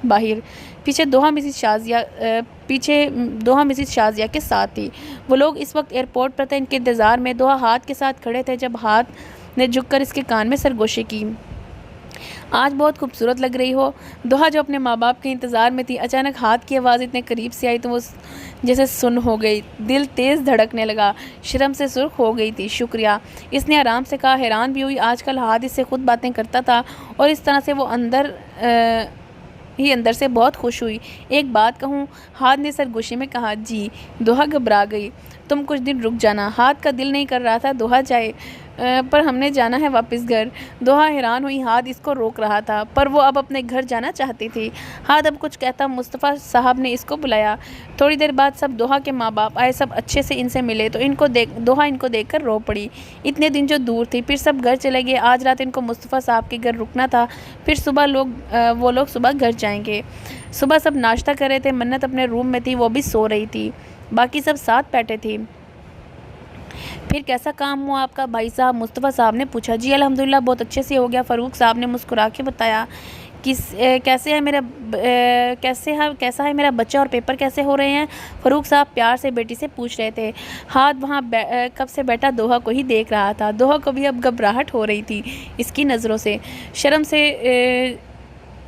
बाहर। पीछे दोहा मिसिस शाजिया के साथ थी। वो लोग इस वक्त एयरपोर्ट पर थे, इनके इंतज़ार में। दोहा हाथ के साथ खड़े थे जब हाथ ने झुककर इसके कान में सरगोशी की। आज बहुत खूबसूरत लग रही हो। दोहा जो अपने माँ बाप के इंतज़ार में थी, अचानक हाथ की आवाज़ इतने करीब से आई तो वो जैसे सुन हो गई। दिल तेज़ धड़कने लगा, शर्म से सुर्ख हो गई थी। शुक्रिया, इसने आराम से कहा। हैरान भी हुई, आजकल हाथ इससे खुद बातें करता था और इस तरह से वो अंदर से बहुत खुश हुई। एक बात कहूँ? हाथ ने सरगोशी में कहा। जी। दोहा घबरा गई। तुम कुछ दिन रुक जाना। हाथ का दिल नहीं कर रहा था दोहा जाए, पर हमने जाना है वापस घर। दोहा हैरान हुई, हाथ इसको रोक रहा था, पर वो अब अपने घर जाना चाहती थी। हाथ अब कुछ कहता। मुस्तफ़ा साहब ने इसको बुलाया। थोड़ी देर बाद सब दोहा के माँ बाप आए, सब अच्छे से इनसे मिले तो दोहा इनको देखकर रो पड़ी। इतने दिन जो दूर थी। फिर सब घर चले गए। आज रात इनको मुस्तफ़ा साहब के घर रुकना था, फिर वो लोग सुबह घर जाएंगे। सुबह सब नाश्ता कर रहे थे। मन्नत अपने रूम में थी, वो भी सो रही थी, बाकी सब साथ बैठे थे। फिर कैसा काम हुआ आपका भाई साहब? मुस्तफ़ा साहब ने पूछा। जी अल्हम्दुलिल्लाह बहुत अच्छे से हो गया, फ़रूक साहब ने मुस्कुरा के बताया। कैसा है मेरा बच्चा और पेपर कैसे हो रहे हैं? फ़ारूक साहब प्यार से बेटी से पूछ रहे थे। हाथ वहाँ कब से बैठा दोहा को ही देख रहा था। दोहा को भी अब घबराहट हो रही थी इसकी नज़रों से। शर्म से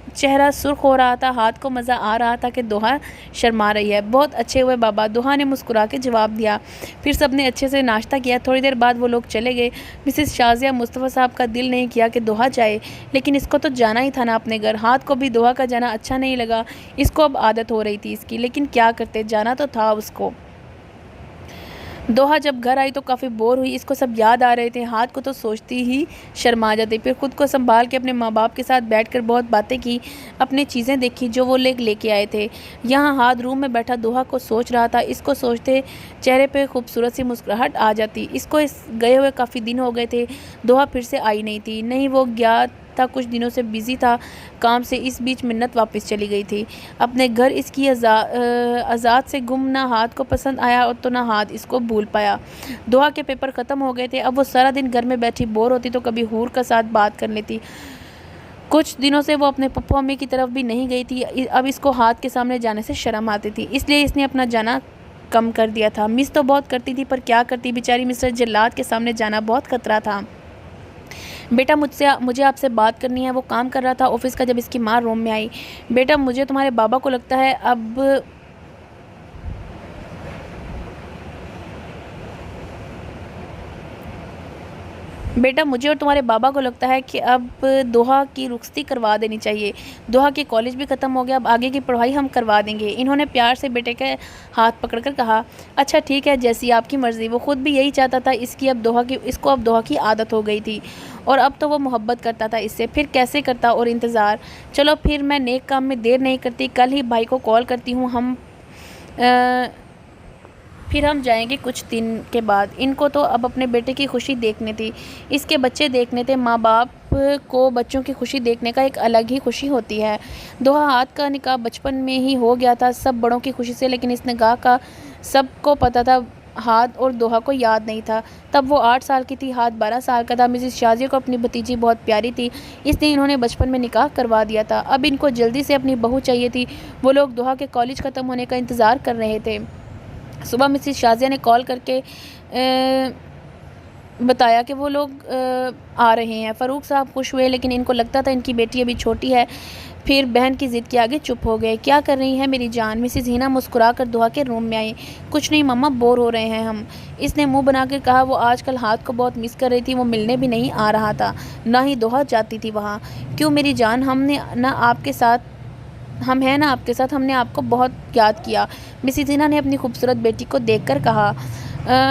चेहरा सुर्ख हो रहा था। हाथ को मज़ा आ रहा था कि दोहा शर्मा रही है। बहुत अच्छे हुए बाबा, दोहा ने मुस्कुरा के जवाब दिया। फिर सब ने अच्छे से नाश्ता किया। थोड़ी देर बाद वो लोग चले गए। मिसेस शाज़िया मुस्तफ़ा साहब का दिल नहीं किया कि दोहा जाए, लेकिन इसको तो जाना ही था ना अपने घर। हाथ को भी दोहा का जाना अच्छा नहीं लगा। इसको अब आदत हो रही थी इसकी, लेकिन क्या करते, जाना तो था उसको। दोहा जब घर आई तो काफ़ी बोर हुई। इसको सब याद आ रहे थे। हाथ को तो सोचती ही शर्मा जाती। फिर खुद को संभाल के अपने माँ बाप के साथ बैठकर बहुत बातें की, अपनी चीज़ें देखी जो वो लेके आए थे। यहाँ हाथ रूम में बैठा दोहा को सोच रहा था। इसको सोचते चेहरे पे खूबसूरत सी मुस्कुराहट आ जाती। इसको गए हुए काफ़ी दिन हो गए थे। दोहा फिर से आई नहीं थी। नहीं, वो गया था, कुछ दिनों से बिज़ी था काम से। इस बीच मिन्नत वापस चली गई थी अपने घर। इसकी आज़ाद से गुम ना हाथ को पसंद आया और तो ना हाथ इसको भूल पाया। दोहा के पेपर ख़त्म हो गए थे। अब वो सारा दिन घर में बैठी बोर होती तो कभी हूर का साथ बात कर लेती। कुछ दिनों से वो अपने पप्पा मम्मी की तरफ भी नहीं गई थी। अब इसको हाथ के सामने जाने से शर्म आती थी, इसलिए इसने अपना जाना कम कर दिया था। मिस तो बहुत करती थी, पर क्या करती बेचारी। मिस्टर जल्लाद के सामने जाना बहुत खतरा था। बेटा, मुझे आपसे बात करनी है। वो काम कर रहा था ऑफिस का जब इसकी माँ रूम में आई। बेटा, मुझे तुम्हारे बाबा को लगता है मुझे और तुम्हारे बाबा को लगता है कि अब दोहा की रुखसती करवा देनी चाहिए। दोहा के कॉलेज भी ख़त्म हो गया, अब आगे की पढ़ाई हम करवा देंगे। इन्होंने प्यार से बेटे के हाथ पकड़कर कहा। अच्छा ठीक है, जैसी आपकी मर्ज़ी। वो खुद भी यही चाहता था। इसको अब दोहा की आदत हो गई थी और अब तो वो मोहब्बत करता था इससे। फिर कैसे करता और इंतज़ार। चलो फिर मैं नेक काम में देर नहीं करती, कल ही भाई को कॉल करती हूँ। फिर हम जाएंगे कुछ दिन के बाद। इनको तो अब अपने बेटे की खुशी देखनी थी, इसके बच्चे देखने थे। माँ बाप को बच्चों की खुशी देखने का एक अलग ही खुशी होती है। दोहा हाथ का निकाह बचपन में ही हो गया था सब बड़ों की खुशी से, लेकिन इस निकाह का सबको पता था, हाथ और दोहा को याद नहीं था। तब वो 8 साल की थी, हाथ 12 साल का था। मिसेस शाज़िया को अपनी भतीजी बहुत प्यारी थी, इसलिए इन्होंने बचपन में निकाह करवा दिया था। अब इनको जल्दी से अपनी बहू चाहिए थी। वो लोग दोहा के कॉलेज ख़त्म होने का इंतज़ार कर रहे थे। सुबह मिसेस शाज़िया ने कॉल करके बताया कि वो लोग आ रहे हैं। फ़ारूक साहब खुश हुए, लेकिन इनको लगता था इनकी बेटी अभी छोटी है। फिर बहन की ज़िद के आगे चुप हो गए। क्या कर रही है मेरी जान? मिसेस हिना मुस्कुरा कर दोहा के रूम में आई। कुछ नहीं मम्मा, बोर हो रहे हैं हम। इसने मुंह बनाकर कहा। वो आजकल हाथ को बहुत मिस कर रही थी। वो मिलने भी नहीं आ रहा था, ना ही दोहा जाती थी वहाँ। क्यों मेरी जान, हम हैं ना आपके साथ, हमने आपको बहुत याद किया। मिसेस हिना ने अपनी खूबसूरत बेटी को देखकर कहा।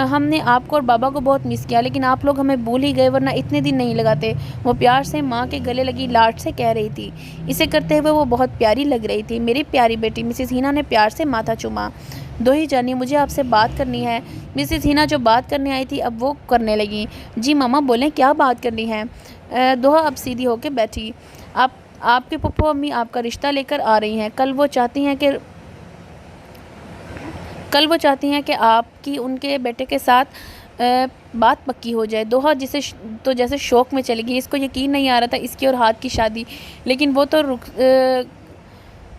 हमने आपको और बाबा को बहुत मिस किया, लेकिन आप लोग हमें भूल ही गए, वरना इतने दिन नहीं लगाते। वो प्यार से माँ के गले लगी लाड से कह रही थी। इसे करते हुए वो बहुत प्यारी लग रही थी। मेरी प्यारी बेटी। मिसेस हिना ने प्यार से माथा चूमा। दोही जानी, मुझे आपसे बात करनी है। मिसेस हिना जो बात करने आई थी अब वो करने लगी। जी मामा बोलें, क्या बात करनी है? दोहा अब सीधी होकर बैठी। आपके पप्पा मम्मी आपका रिश्ता लेकर आ रही हैं। कल वो चाहती हैं कि आपकी उनके बेटे के साथ बात पक्की हो जाए। दोहा जैसे शौक में चली गई। इसको यकीन नहीं आ रहा था इसकी और हाथ की शादी, लेकिन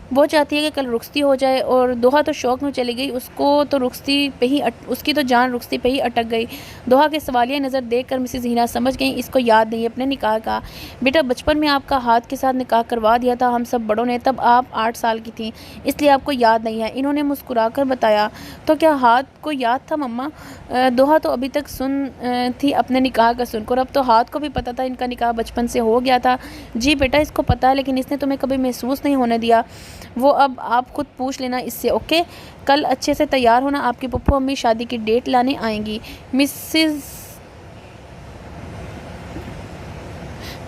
वो चाहती है कि कल रुखसती हो जाए। और दोहा तो शौक में चली गई। उसकी तो जान रुखसती पे ही अटक गई। दोहा के सवालिया नज़र देखकर मिसेस हिना समझ गई इसको याद नहीं अपने निकाह का। बेटा, बचपन में आपका हाथ के साथ निकाह करवा दिया था हम सब बड़ों ने, तब आप 8 साल की थी, इसलिए आपको याद नहीं है। इन्होंने मुस्कुराकर बताया। तो क्या हाथ को याद था मम्मा? दोहा तो अभी तक थी अपने निकाह का सुनकर। अब तो हाथ को भी पता था इनका निकाह बचपन से हो गया था। जी बेटा, इसको पता है, लेकिन इसने तुम्हें कभी महसूस नहीं होने दिया। वो अब आप खुद पूछ लेना इससे, ओके? कल अच्छे से तैयार होना, आपके पप्पू मम्मी शादी की डेट लाने आएंगी।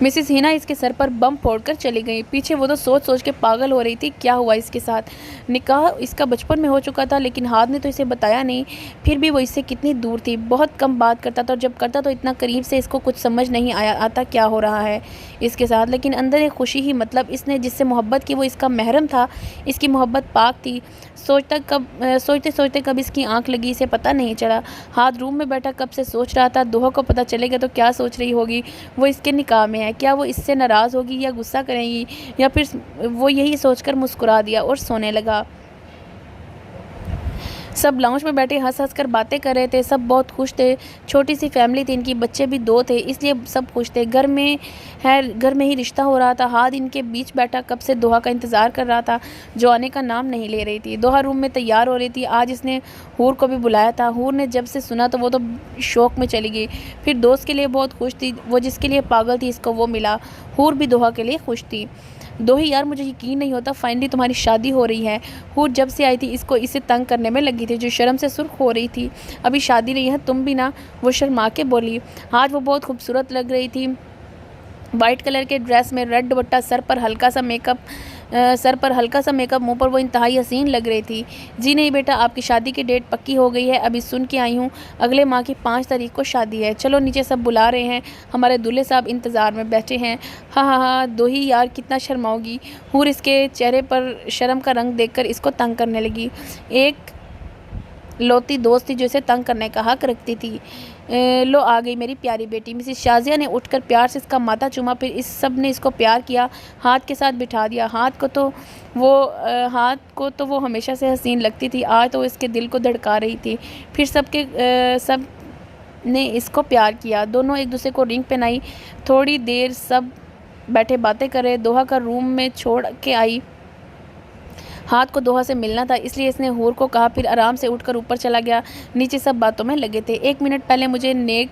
मिसेस हिना इसके सर पर बम फोड़कर चली गई। पीछे वो तो सोच सोच के पागल हो रही थी, क्या हुआ इसके साथ? निकाह इसका बचपन में हो चुका था, लेकिन हाथ ने तो इसे बताया नहीं। फिर भी वो इससे कितनी दूर थी, बहुत कम बात करता था, और जब करता तो इतना करीब से। इसको कुछ समझ नहीं आता क्या हो रहा है इसके साथ, लेकिन अंदर एक खुशी ही, मतलब इसने जिससे मोहब्बत की वो इसका महरम था, इसकी मोहब्बत पाक थी। सोचते सोचते कब इसकी आंख लगी इसे पता नहीं चला। हाथ रूम में बैठा कब से सोच रहा था, दोहा को पता चलेगा तो क्या सोच रही होगी, वो इसके निकाह में है, क्या वो इससे नाराज़ होगी या गुस्सा करेगी, या फिर वो यही सोचकर मुस्कुरा दिया और सोने लगा। सब लाउंज में बैठे हंस हंस कर बातें कर रहे थे। सब बहुत खुश थे। छोटी सी फैमिली थी, इनकी बच्चे भी 2 थे, इसलिए सब खुश थे। घर में ही रिश्ता हो रहा था। हाथ इनके बीच बैठा कब से दोहा का इंतज़ार कर रहा था, जो आने का नाम नहीं ले रही थी। दोहा रूम में तैयार हो रही थी। आज इसने हूर को भी बुलाया था। हूर ने जब से सुना तो वो तो शौक में चली गई। फिर दोस्त के लिए बहुत खुश थी, वो जिसके लिए पागल थी इसको वो मिला। हूर भी दोहा के लिए खुश थी। दोही यार मुझे यकीन नहीं होता फाइनली तुम्हारी शादी हो रही है। हूर जब से आई थी इसे तंग करने में लगी थी, जो शर्म से सुर्ख हो रही थी। अभी शादी नहीं है, तुम भी ना, वो शर्मा के बोली। आज वो बहुत खूबसूरत लग रही थी, वाइट कलर के ड्रेस में, रेड दुपट्टा, सर पर हल्का सा मेकअप, मुंह पर वो इंतहाई हसीन लग रही थी। जी नहीं बेटा, आपकी शादी की डेट पक्की हो गई है, अभी सुन के आई हूँ। अगले माह की 5 तारीख को शादी है। चलो नीचे सब बुला रहे हैं, हमारे दूल्हे साहब इंतज़ार में बैठे हैं। हाँ हाँ हाँ, दोही यार कितना शर्माओगी। हूर इसके चेहरे पर शर्म का रंग देखकर इसको तंग करने लगी। एक लौती दोस्त थी जो इसे तंग करने का हक रखती थी। लो आ गई मेरी प्यारी बेटी। मिसेस शाजिया ने उठकर प्यार से इसका माथा चूमा, फिर इस सब ने इसको प्यार किया, हाथ के साथ बिठा दिया। हाथ को तो वो हमेशा से हसीन लगती थी, आज तो इसके दिल को धड़का रही थी। फिर सब ने इसको प्यार किया। दोनों एक दूसरे को रिंग पहनाई। थोड़ी देर सब बैठे बातें कर रहे। दोहा का रूम में छोड़ के आई। हाथ को दोहा से मिलना था, इसलिए इसने हूर को कहा, फिर आराम से उठकर ऊपर चला गया। नीचे सब बातों में लगे थे। 1 मिनट पहले मुझे नेक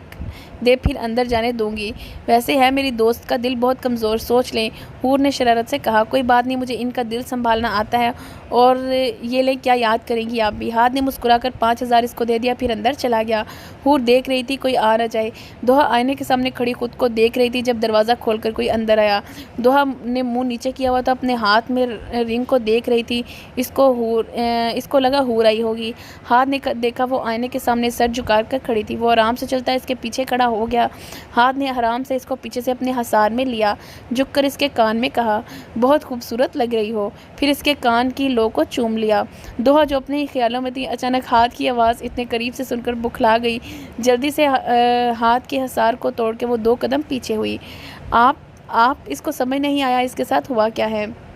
दे, फिर अंदर जाने दूंगी। वैसे है मेरी दोस्त का दिल बहुत कमज़ोर, सोच लें। हूर ने शरारत से कहा। कोई बात नहीं, मुझे इनका दिल संभालना आता है। और ये ले, क्या याद करेंगी आप भी। हाथ ने मुस्कुराकर 5000 इसको दे दिया, फिर अंदर चला गया। हूर देख रही थी कोई आ ना जाए। दोहा आईने के सामने खड़ी खुद को देख रही थी जब दरवाज़ा खोलकर कोई अंदर आया। दोहा ने मुँह नीचे किया हुआ था, अपने हाथ में रिंग को देख रही थी। इसको लगा हूर आई होगी। हाथ ने देखा वो आईने के सामने सर झुका कर खड़ी थी। वो आराम से चलता इसके पीछे खड़ा हो गया। हाथ ने आराम से इसको पीछे से अपने हसार में लिया, झुककर इसके कान में कहा, बहुत खूबसूरत लग रही हो। फिर इसके कान की लो को चूम लिया। दोहा जो अपने ही ख्यालों में थी, अचानक हाथ की आवाज़ इतने करीब से सुनकर बुखला गई। जल्दी से हाथ के हसार को तोड़ के वो 2 कदम पीछे हुई। आप इसको समझ नहीं आया इसके साथ हुआ क्या है?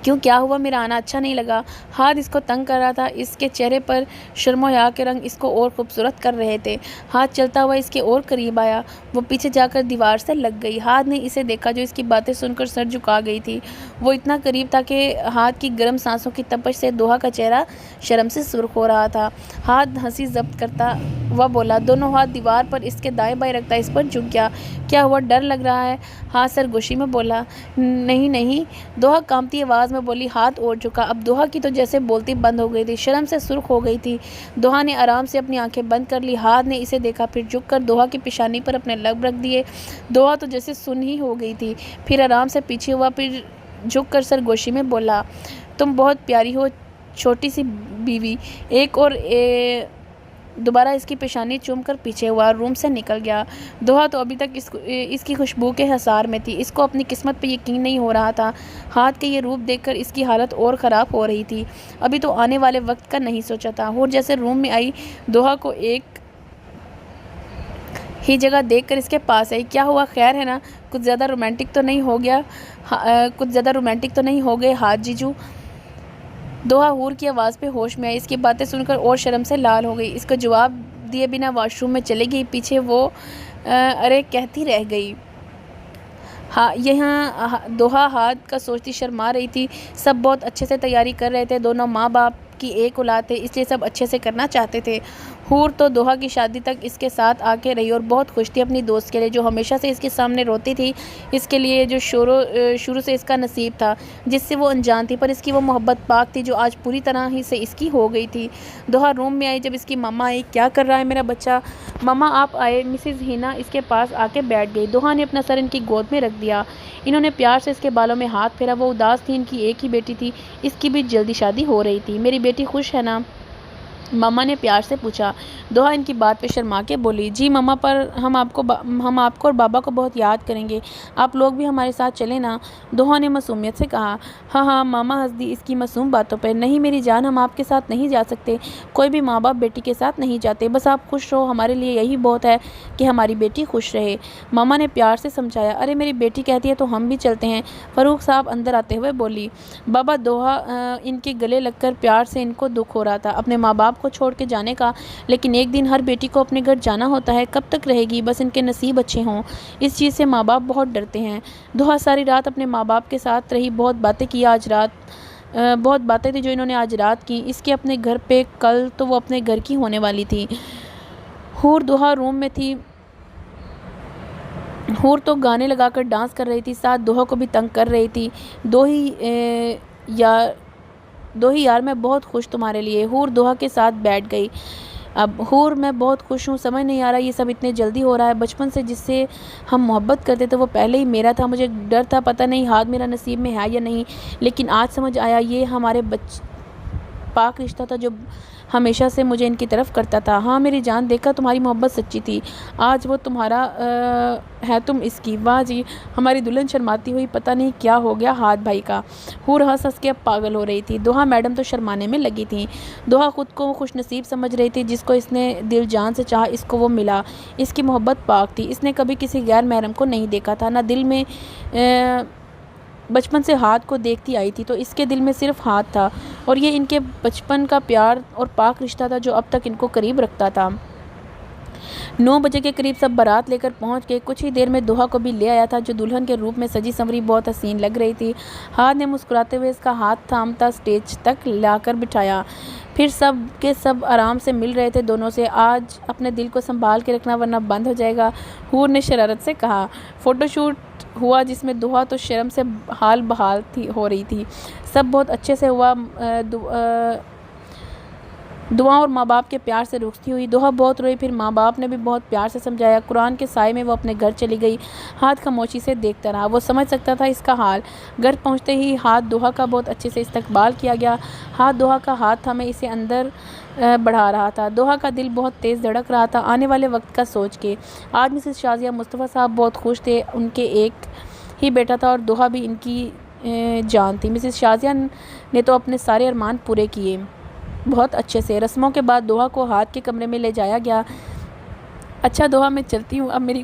क्यों, क्या हुआ? मेरा आना अच्छा नहीं लगा? हाथ इसको तंग कर रहा था। इसके चेहरे पर शर्म हया के रंग इसको और खूबसूरत कर रहे थे। हाथ चलता हुआ इसके और करीब आया। वो पीछे जाकर दीवार से लग गई। हाथ ने इसे देखा जो इसकी बातें सुनकर सर झुका गई थी। वो इतना करीब था कि हाथ की गर्म सांसों की तपश से दोहा का चेहरा शर्म से सुर्ख हो रहा था। हाथ हंसी जब्त करता वह बोला, दोनों हाथ दीवार पर इसके दाएं बाएं रखता इस पर झुक गया। क्या हुआ, डर लग रहा है? हाथ सरगोशी में बोला। नहीं, दोहा कांपती आवाज़ में बोली। हाथ और झुका। अब दोहा की तो जैसे बोलती बंद हो गई थी, शर्म से सुर्ख हो गई थी। दोहा ने आराम से अपनी आंखें बंद कर ली। हाथ ने इसे देखा, फिर झुककर दोहा की पेशानी पर अपने लब रख दिए। दोहा तो जैसे सुन ही हो गई थी, फिर आराम से पीछे हुआ, फिर झुककर सरगोशी में बोला, तुम बहुत प्यारी हो छोटी सी बीवी। एक और दोबारा इसकी पेशानी चूमकर पीछे हुआ, रूम से निकल गया। दोहा तो अभी तक इसकी खुशबू के हसार में थी। इसको अपनी किस्मत पे यकीन नहीं हो रहा था। हाथ के ये रूप देखकर इसकी हालत और ख़राब हो रही थी। अभी तो आने वाले वक्त का नहीं सोचा था। और जैसे रूम में आई, दोहा को एक ही जगह देखकर इसके पास आई। क्या हुआ, खैर है ना? कुछ ज़्यादा रोमांटिक तो नहीं हो गए हाथ जीजू? दोहा हूर की आवाज़ पे होश में आई। इसकी बातें सुनकर और शर्म से लाल हो गई। इसको जवाब दिए बिना वॉशरूम में चली गई। पीछे वो अरे कहती रह गई। हाँ, यहाँ दोहा हाथ का सोचती शर्मा रही थी। सब बहुत अच्छे से तैयारी कर रहे थे। दोनों माँ बाप की एक औलाद थे, इसलिए सब अच्छे से करना चाहते थे। हूर तो दोहा की शादी तक इसके साथ आके रही और बहुत खुश थी अपनी दोस्त के लिए, जो हमेशा से इसके सामने रोती थी। इसके लिए जो शुरू से इसका नसीब था, जिससे वो अनजान थी, पर इसकी वो मोहब्बत पाक थी जो आज पूरी तरह ही से इसकी हो गई थी। दोहा रूम में आई जब इसकी मम्मा आई। क्या कर रहा है मेरा बच्चा? मम्मा आप आए। मिसेस हिना इसके पास आके बैठ गई। दोहा ने अपना सर इनकी गोद में रख दिया। इन्होंने प्यार से इसके बालों में हाथ फेरा। वो उदास थी। इनकी एक ही बेटी थी, इसकी भी जल्दी शादी हो रही थी। मेरी बेटी खुश है ना? मम्मा ने प्यार से पूछा। दोहा इनकी बात पे शर्मा के बोली, जी मम्मा, पर हम आपको और बाबा को बहुत याद करेंगे, आप लोग भी हमारे साथ चलें ना। दोहा ने मासूमियत से कहा। हाँ हाँ, मामा हंस दी इसकी मासूम बातों पर। नहीं मेरी जान, हम आपके साथ नहीं जा सकते। कोई भी माँ बाप बेटी के साथ नहीं जाते, बस आप खुश रहो, हमारे लिए यही बहुत है कि हमारी बेटी खुश रहे। मामा ने प्यार से समझाया। अरे मेरी बेटी कहती है तो हम भी चलते हैं, फ़ारूक साहब अंदर आते हुए बोली। बाबा दोहा इनके गले लगकर प्यार से इनको दुख हो रहा था अपने माँ बाप को छोड़ के जाने का, लेकिन एक दिन हर बेटी को अपने घर जाना होता है, कब तक रहेगी, बस इनके नसीब अच्छे हों। इस चीज़ से माँ बाप बहुत डरते हैं। दोहा सारी रात अपने माँ बाप के साथ रही, बहुत बातें की आज रात। बहुत बातें थी जो इन्होंने आज रात की। इसके अपने घर पे, कल तो वो अपने घर की होने वाली थी। हूर दोहा रूम में थी। हूर तो गाने लगाकर डांस कर रही थी, साथ दोहा को भी तंग कर रही थी। दो ही यार मैं बहुत खुश तुम्हारे लिए। हूर दोहा के साथ बैठ गई। अब हूर मैं बहुत खुश हूँ, समझ नहीं आ रहा ये सब इतने जल्दी हो रहा है। बचपन से जिससे हम मोहब्बत करते थे वो पहले ही मेरा था, मुझे डर था पता नहीं हाथ मेरा नसीब में है या नहीं, लेकिन आज समझ आया ये हमारे पाक रिश्ता था जो हमेशा से मुझे इनकी तरफ करता था। हाँ मेरी जान, देखा तुम्हारी मोहब्बत सच्ची थी, आज वो तुम्हारा है, तुम इसकी। वाह जी, हमारी दुल्हन शर्माती हुई, पता नहीं क्या हो गया हाथ भाई का। हूर हंस हंस के अब पागल हो रही थी। दोहा मैडम तो शर्माने में लगी थी। दोहा खुद को वो खुशनसीब समझ रही थी, जिसको इसने दिल जान से चाहा इसको वो मिला। इसकी मोहब्बत पाक थी, इसने कभी किसी गैर महरम को नहीं देखा था, ना दिल में बचपन से हाथ को देखती आई थी, तो इसके दिल में सिर्फ हाथ था, और ये इनके बचपन का प्यार और पाक रिश्ता था जो अब तक इनको करीब रखता था। 9 बजे के करीब सब बारात लेकर पहुंच गए। कुछ ही देर में दोहा को भी ले आया था, जो दुल्हन के रूप में सजी संवरी बहुत हसीन लग रही थी। हाथ ने मुस्कुराते हुए इसका हाथ थामता स्टेज तक लाकर बिठाया। फिर सब के सब आराम से मिल रहे थे दोनों से। आज अपने दिल को संभाल के रखना वरना बंद हो जाएगा, हूर ने शरारत से कहा। फ़ोटोशूट हुआ जिसमें दोहा तो शर्म से हाल बहाल हो रही थी। सब बहुत अच्छे से हुआ। दुआ और माँ बाप के प्यार से रुखती हुई। दोहा बहुत रोई, फिर माँ बाप ने भी बहुत प्यार से समझाया। कुरान के साए में वो अपने घर चली गई। हाथ खामोशी से देखता रहा, वो समझ सकता था इसका हाल। घर पहुँचते ही हाथ दोहा का बहुत अच्छे से इस्तकबाल किया गया। हाथ दोहा का हाथ था, मैं इसे अंदर बढ़ा रहा था। दोहा का दिल बहुत तेज़ धड़क रहा था आने वाले वक्त का सोच के। आज मिसेस शाजिया मुस्तफ़ा साहब बहुत खुश थे, उनके एक ही बेटा था और दोहा भी इनकी जान थी। मिसेस शाजिया ने तो अपने सारे अरमान पूरे किए बहुत अच्छे से। रस्मों के बाद दोहा को हाथ के कमरे में ले जाया गया। अच्छा दोहा, मैं चलती हूँ, अब मेरी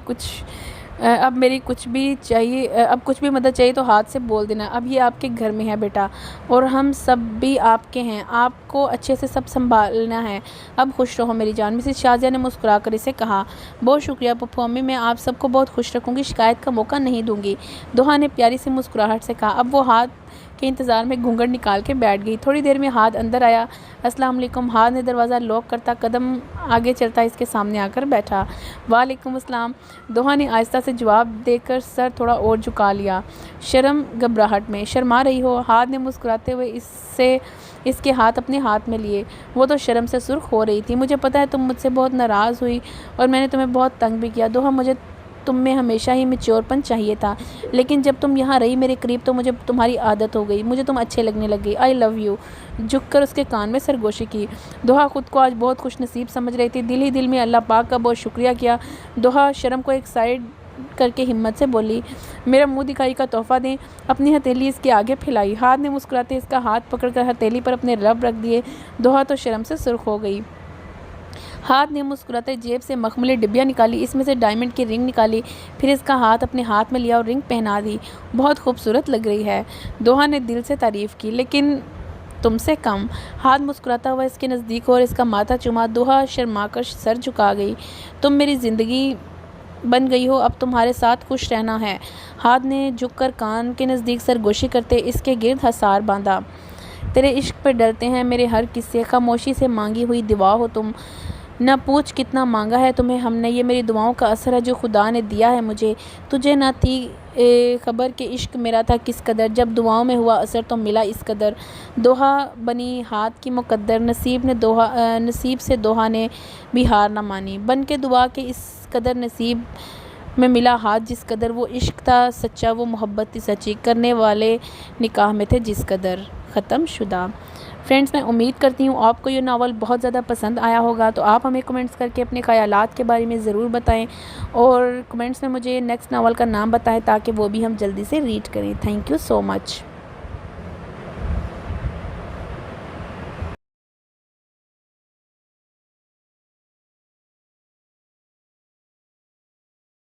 कुछ भी चाहिए, अब कुछ भी मदद चाहिए तो हाथ से बोल देना। अब ये आपके घर में है बेटा, और हम सब भी आपके हैं, आपको अच्छे से सब संभालना है। अब खुश रहो मेरी जान। मिसेस शाजिया ने मुस्कुराकर इसे कहा। बहुत शुक्रिया पप्पू अम्मी, मैं आप सबको बहुत खुश रखूँगी, शिकायत का मौका नहीं दूँगी। दोहा ने प्यारी सी मुस्कुराहट से कहा। अब वो हाथ के इंतज़ार में घूंघट निकाल के बैठ गई। थोड़ी देर में हाथ अंदर आया। अस्सलाम वालेकुम। हाथ ने दरवाज़ा लॉक करता कदम आगे चलता इसके सामने आकर बैठा। वालेकुम अस्सलाम। दोहा ने आहिस्ता से जवाब देकर सर थोड़ा और झुका लिया, शर्म घबराहट में। शर्मा रही हो? हाथ ने मुस्कुराते हुए इसके हाथ अपने हाथ में लिए। वो तो शर्म से सुर्ख हो रही थी। मुझे पता है तुम मुझसे बहुत नाराज़ हुई और मैंने तुम्हें बहुत तंग भी किया। दोहा, मुझे तुम में हमेशा ही मैच्योरपन चाहिए था, लेकिन जब तुम यहाँ रही मेरे करीब तो मुझे तुम्हारी आदत हो गई, मुझे तुम अच्छे लगने लग गई। I love you. झुककर उसके कान में सरगोशी की। दोहा खुद को आज बहुत खुशनसीब समझ रही थी। दिल ही दिल में अल्लाह पाक का बहुत शुक्रिया किया। दोहा शर्म को एक साइड करके हिम्मत से बोली, मेरा मुंह दिखाई का तोहफा दें। अपनी हथेली इसके आगे फैलाई। हाथ ने मुस्कुराते इसका हाथ पकड़कर हथेली पर अपने लब रख दिए। दोहा तो शर्म से सुर्ख हो गई। हाथ ने मुस्कुराते जेब से मखमली डिब्बियाँ निकाली, इसमें से डायमंड की रिंग निकाली, फिर इसका हाथ अपने हाथ में लिया और रिंग पहना दी। बहुत खूबसूरत लग रही है। दोहा ने दिल से तारीफ़ की, लेकिन तुमसे कम। हाथ मुस्कुराता हुआ इसके नज़दीक और इसका माथा चुमा। दोहा शर्माकर सर झुका गई। तुम मेरी ज़िंदगी बन गई हो, अब तुम्हारे साथ खुश रहना है। हाथ ने झुककर कान के नज़दीक सरगोशी करते इसके गिर्द हसार बांधा। तेरे इश्क पर डरते हैं मेरे हर किस्से, खामोशी से मांगी हुई दुआ हो तुम। न पूछ कितना मांगा है तुम्हें हमने, ये मेरी दुआओं का असर है जो खुदा ने दिया है मुझे। तुझे न थी खबर कि इश्क मेरा था किस कदर, जब दुआओं में हुआ असर तो मिला इस कदर। दोहा बनी हाथ की मुकद्दर, नसीब से दोहा ने भी हार न मानी। बन के दुआ के इस कदर नसीब में मिला हाथ जिस कदर, वो इश्क था सच्चा, वो मोहब्बत थी सच्ची, करने वाले निकाह में थे जिस कदर। ख़त्म शुदा। फ्रेंड्स, मैं उम्मीद करती हूँ आपको ये नावल बहुत ज़्यादा पसंद आया होगा। तो आप हमें कमेंट्स करके अपने ख़यालात के बारे में ज़रूर बताएं और कमेंट्स में मुझे नेक्स्ट नावल का नाम बताएं ताकि वो भी हम जल्दी से रीड करें। Thank you so much.